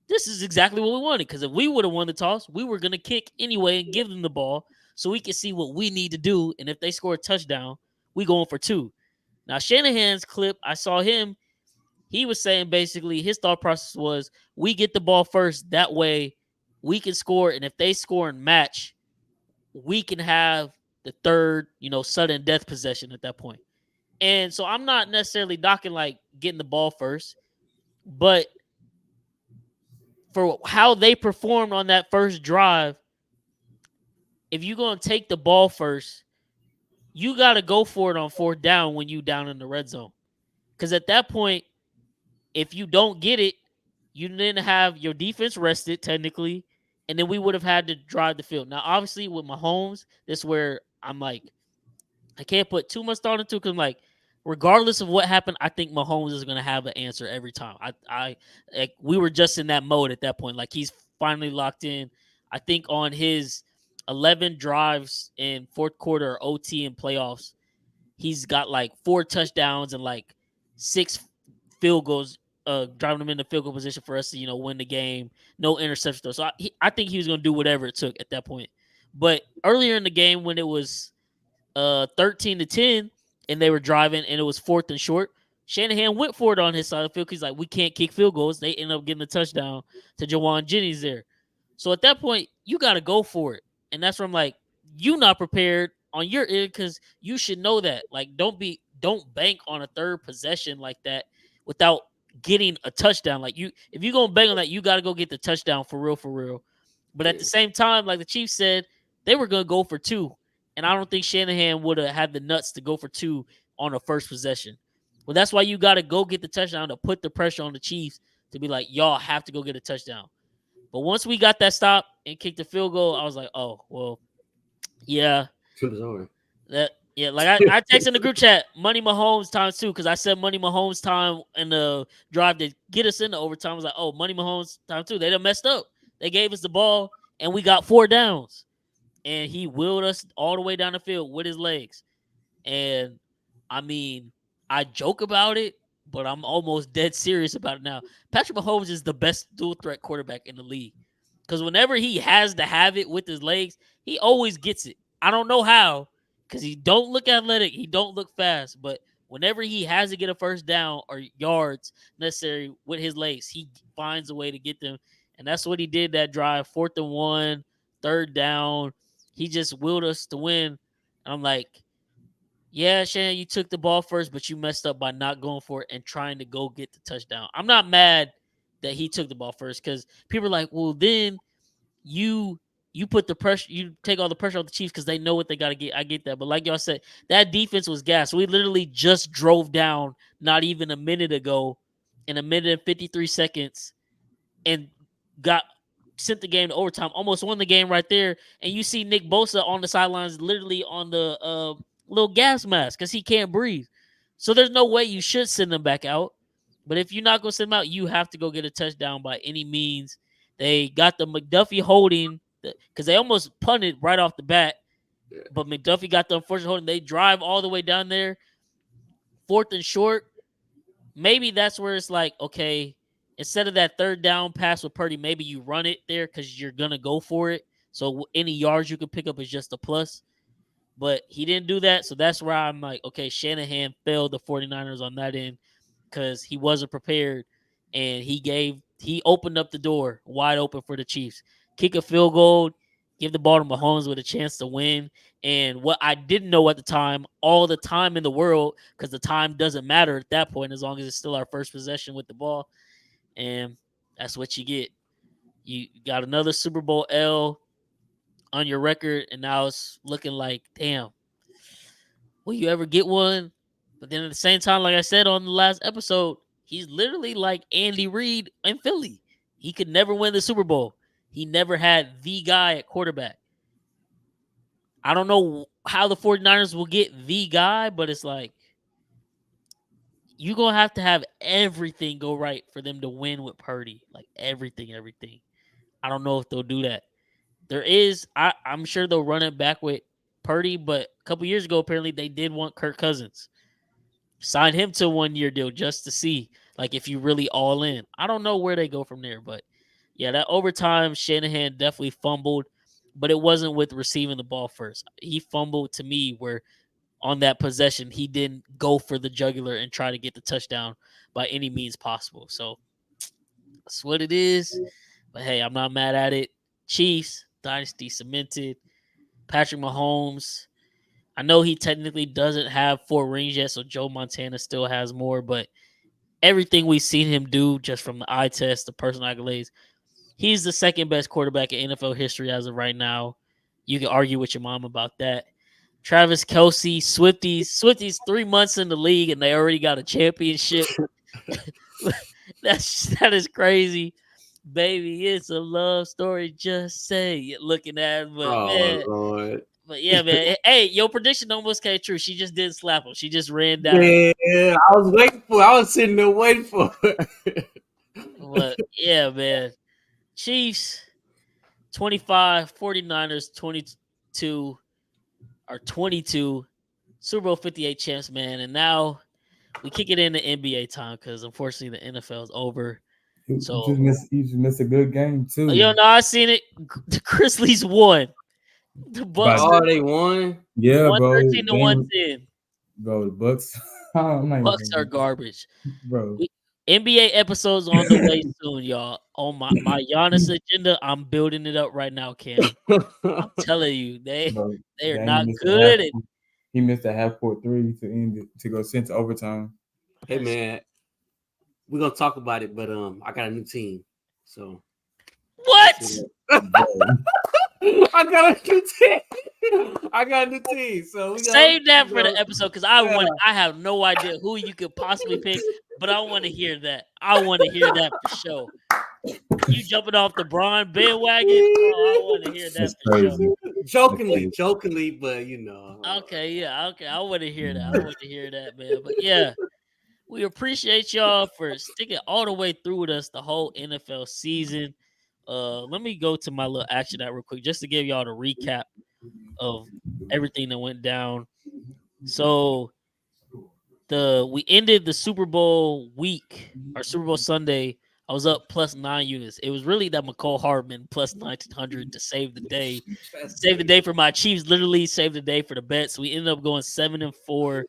this is exactly what we wanted. Because if we would have won the toss, we were going to kick anyway and give them the ball so we can see what we need to do. And if they score a touchdown, we going for two. Now, Shanahan's clip, I saw him. He was saying basically his thought process was, we get the ball first. That way we can score. And if they score and match, we can have the third, sudden death possession at that point. And so I'm not necessarily knocking like getting the ball first, but for how they performed on that first drive, if you're going to take the ball first, you got to go for it on fourth down when you down in the red zone. Because at that point, if you don't get it, you didn't have your defense rested technically, and then we would have had to drive the field. Now, obviously, with Mahomes, this is where I'm like, I can't put too much thought into it, because like, regardless of what happened, I think Mahomes is going to have an answer every time. We were just in that mode at that point. Like, he's finally locked in. I think on his 11 drives in fourth quarter OT and playoffs, he's got like 4 touchdowns and like 6 field goals, driving them into field goal position for us to, win the game. No interception though. So I think he was going to do whatever it took at that point. But earlier in the game, when it was 13-10 and they were driving and it was 4th and short, Shanahan went for it on his side of the field, because he's like, we can't kick field goals. They end up getting a touchdown to Jawan Jennings there. So at that point, you got to go for it. And that's where I'm like, you not prepared on your end, because you should know that. Like, don't bank on a third possession like that without getting a touchdown. Like, if you're going to bank on that, you got to go get the touchdown for real, for real. But at the same time, like the Chiefs said, they were going to go for 2. And I don't think Shanahan would have had the nuts to go for 2 on the first possession. Well, that's why you got to go get the touchdown to put the pressure on the Chiefs to be like, y'all have to go get a touchdown. But once we got that stop and kicked the field goal, I was like, oh, well, yeah. It was over. Like I texted in the group chat, Money Mahomes times 2, because I said Money Mahomes time in the drive to get us into overtime. I was like, oh, Money Mahomes times 2. They done messed up. They gave us the ball, and we got 4 downs. And he wheeled us all the way down the field with his legs. And, I mean, I joke about it, but I'm almost dead serious about it now. Patrick Mahomes is the best dual-threat quarterback in the league. Because whenever he has to have it with his legs, he always gets it. I don't know how, because he don't look athletic. He don't look fast. But Whenever he has to get a first down or yards necessary with his legs, he finds a way to get them. And that's what he did that drive. 4th and 1, 3rd down. He just willed us to win. I'm like, yeah, Shannon, you took the ball first, but you messed up by not going for it and trying to go get the touchdown. I'm not mad that he took the ball first because people are like, well, then you put the pressure, you take all the pressure off the Chiefs because they know what they got to get. I get that. But like y'all said, that defense was gas. We literally just drove down not even a minute ago in a minute and 53 seconds and got sent the game to overtime, almost won the game right there. And you see Nick Bosa on the sidelines, literally on the little gas mask because he can't breathe. So there's no way you should send him back out. But if you're not going to send him out, you have to go get a touchdown by any means. They got the McDuffie holding because they almost punted right off the bat. But McDuffie got the unfortunate holding. They drive all the way down there, 4th and short. Maybe that's where it's like, okay, instead of that 3rd down pass with Purdy, maybe you run it there because you're going to go for it. So any yards you can pick up is just a plus. But he didn't do that. So that's where I'm like, okay, Shanahan failed the 49ers on that end because he wasn't prepared. And he opened up the door wide open for the Chiefs. Kick a field goal, give the ball to Mahomes with a chance to win. And what I didn't know at the time, all the time in the world, because the time doesn't matter at that point as long as it's still our first possession with the ball. And that's what you get. You got another Super Bowl L on your record, and now it's looking like, damn, will you ever get one? But then at the same time, like I said on the last episode, he's literally like Andy Reid in Philly. He could never win the Super Bowl. He never had the guy at quarterback. I don't know how the 49ers will get the guy, but it's like you're going to have everything go right for them to win with Purdy. Like everything. I don't know if they'll do that. I'm sure they'll run it back with Purdy, but a couple years ago, apparently they did want Kirk Cousins. Sign him to a 1-year deal just to see, like, if you really all in. I don't know where they go from there, but yeah, that overtime, Shanahan definitely fumbled, but it wasn't with receiving the ball first. He fumbled to me where on that possession, he didn't go for the jugular and try to get the touchdown by any means possible. So that's what it is. But hey, I'm not mad at it. Chiefs, dynasty cemented. Patrick Mahomes, I know he technically doesn't have 4 rings yet, so Joe Montana still has more, but everything we've seen him do just from the eye test, the personal accolades, he's the second best quarterback in NFL history as of right now. You can argue with your mom about that. Travis Kelce, Swifties 3 months in the league and they already got a championship. That is crazy. Baby, it's a love story. Just say it. Looking at him, but man. Lord. But yeah, man. Hey, your prediction almost came true. She just didn't slap him. She just ran down. Yeah, I was waiting for it. I was sitting there waiting for it. But yeah, man. Chiefs 25, 49ers 22 or 22. Super Bowl 58 champs, man. And now we kick it into NBA time because unfortunately the NFL is over. So you just missed a good game too. you know, I seen it. The Grizzlies won. The Bucks. Oh, they won. Yeah, bro. 113 to 110. Bro, the Bucks. Bucks are garbage, bro. NBA episodes on the way soon, y'all. On my Giannis agenda, I'm building it up right now, Cam. I'm telling you, they are not good. He missed a half-court 3 to end it, to go sent to overtime. Hey man, we're gonna talk about it, but I got a new team. So what? I got a new team. So we save that for the episode because I have no idea who you could possibly pick, but I want to hear that. I want to hear that for sure. You jumping off the Bron bandwagon? Oh, I want to hear that for sure. Jokingly, but you know. Okay, yeah, okay. I want to hear that. Man. But yeah, we appreciate y'all for sticking all the way through with us the whole NFL season. Let me go to my little action out real quick just to give y'all the recap of everything that went down. So we ended the Super Bowl week or Super Bowl Sunday. I was up plus 9 units. It was really that McCole Hardman plus 1900 to save the day. Save the day for my Chiefs, literally saved the day for the bets. We ended up going 7-4.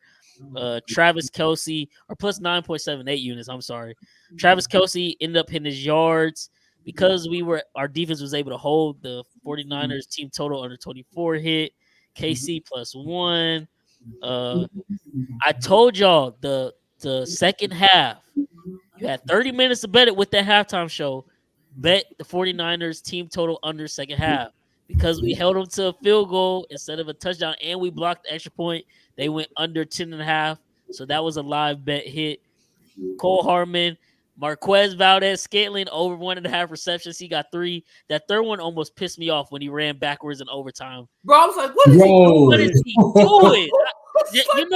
Travis Kelce, or plus 9.78 units. I'm sorry. Travis Kelce ended up hitting his yards because our defense was able to hold the 49ers team total under 24 hit. KC plus 1. I told y'all the second half, you had 30 minutes to bet it with that halftime show. Bet the 49ers team total under second half. Because we held them to a field goal instead of a touchdown and we blocked the extra point, they went under 10.5. So that was a live bet hit. Cole Harmon, Marquez Valdez-Scantling over 1.5 receptions. He got 3. That third one almost pissed me off when he ran backwards in overtime. Bro, I was like, what is he doing? What is he doing?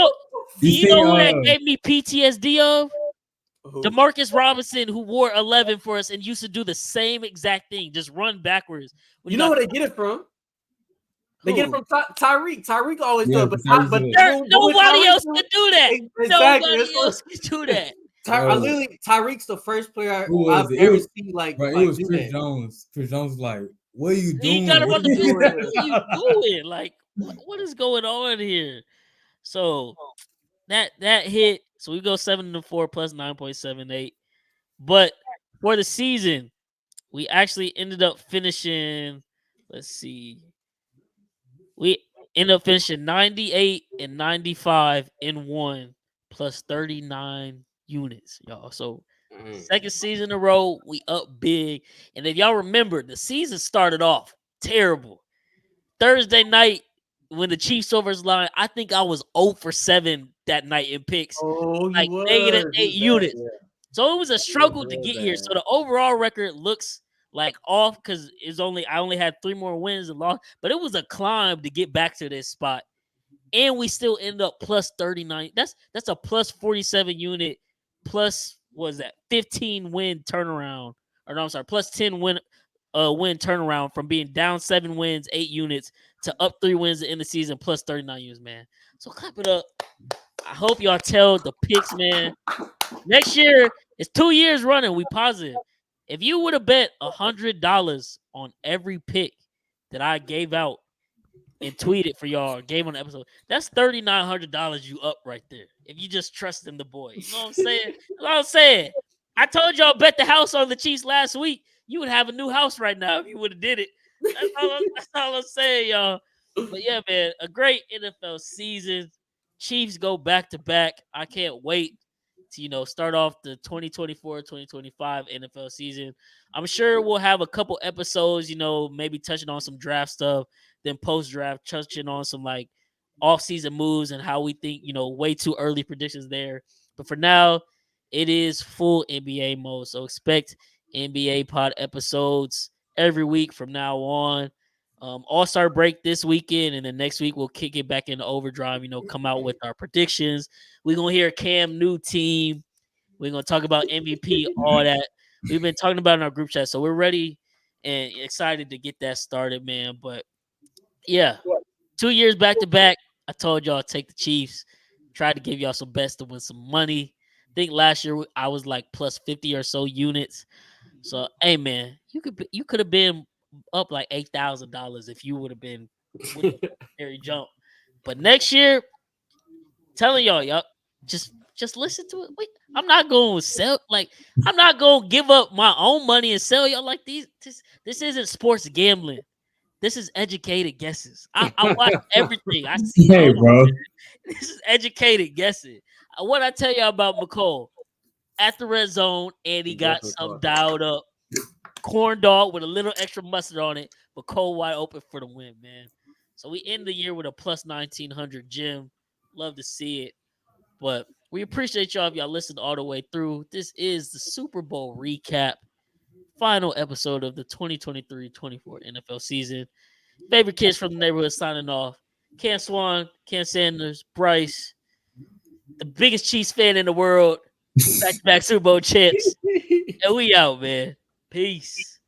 You know who that gave me PTSD of? DeMarcus Robinson, who wore 11 for us and used to do the same exact thing, just run backwards. You know where they get it from? They get it from Tyreek. Tyreek always does, but nobody else can do that. Exactly. Nobody else can do that. Tyreek's the first player I've ever seen like. Bro, it was Chris Jones. Chris Jones was like, "What are you doing? He got him on the field. What are you doing? Like, what is going on here?" So that hit. So we go 7-4 plus 9.78. But for the season, we actually ended up finishing. Let's see. We ended up finishing 98 and 95 in 1 plus 39 units, y'all. So second season in a row, we up big. And if y'all remember, the season started off terrible. Thursday night, when the Chiefs overs line, I think I was 0 for 7 that night in picks. Like negative 8 units. Yeah. So it was a struggle to get here. So the overall record looks like off because I only had 3 more wins and loss, but it was a climb to get back to this spot. And we still end up plus 39. That's a plus 47 unit, plus was that 15 win turnaround. Or no, I'm sorry, plus 10 win turnaround from being down 7 wins, 8 units to up 3 wins in the season, plus 39 units, man. So clap it up. I hope y'all tell the picks, man. Next year, it's 2 years running. We positive. If you would have bet $100 on every pick that I gave out and tweeted for y'all, gave on the episode, that's $3,900 you up right there. If you just trust in the boy. You know what I'm saying? That's what I'm saying. I told y'all bet the house on the Chiefs last week. You would have a new house right now if you would have did it. That's all I'm saying, y'all. But yeah, man, a great NFL season. Chiefs go back-to-back. I can't wait to, start off the 2024-2025 NFL season. I'm sure we'll have a couple episodes, maybe touching on some draft stuff, then post-draft, touching on some, like, off-season moves and how we think, way too early predictions there. But for now, it is full NBA mode. So expect NBA pod episodes every week from now on. All-Star break this weekend, and then next week we'll kick it back into overdrive, come out with our predictions. We're going to hear Cam new team. We're going to talk about MVP, all that. We've been talking about it in our group chat, so we're ready and excited to get that started, man. But, yeah, 2 years back-to-back, I told y'all take the Chiefs. Tried to give y'all some bets to win some money. I think last year I was like plus 50 or so units. So, hey, man, you could have been up like $8,000 if you would have been with the Harry jump. But next year, telling y'all, just listen to it. Wait, I'm not going to sell. Like, I'm not going to give up my own money and sell y'all like these. This isn't sports gambling. This is educated guesses. I watch everything. I see. Hey, bro. This is educated guessing. What I tell y'all about McCall at the red zone, and he got some dialed up corn dog with a little extra mustard on it, but McCall wide open for the win, man. So we end the year with a plus 1,900 Jim. Love to see it. But we appreciate y'all if y'all listened all the way through. This is the Super Bowl recap. Final episode of the 2023-24 NFL season. Favorite kids from the neighborhood signing off. Cam Swan, Cam Sanders, Bryce, the biggest Chiefs fan in the world. Back-to-back Super Bowl champs. And we out, man. Peace.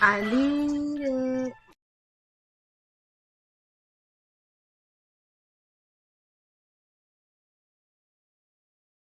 I need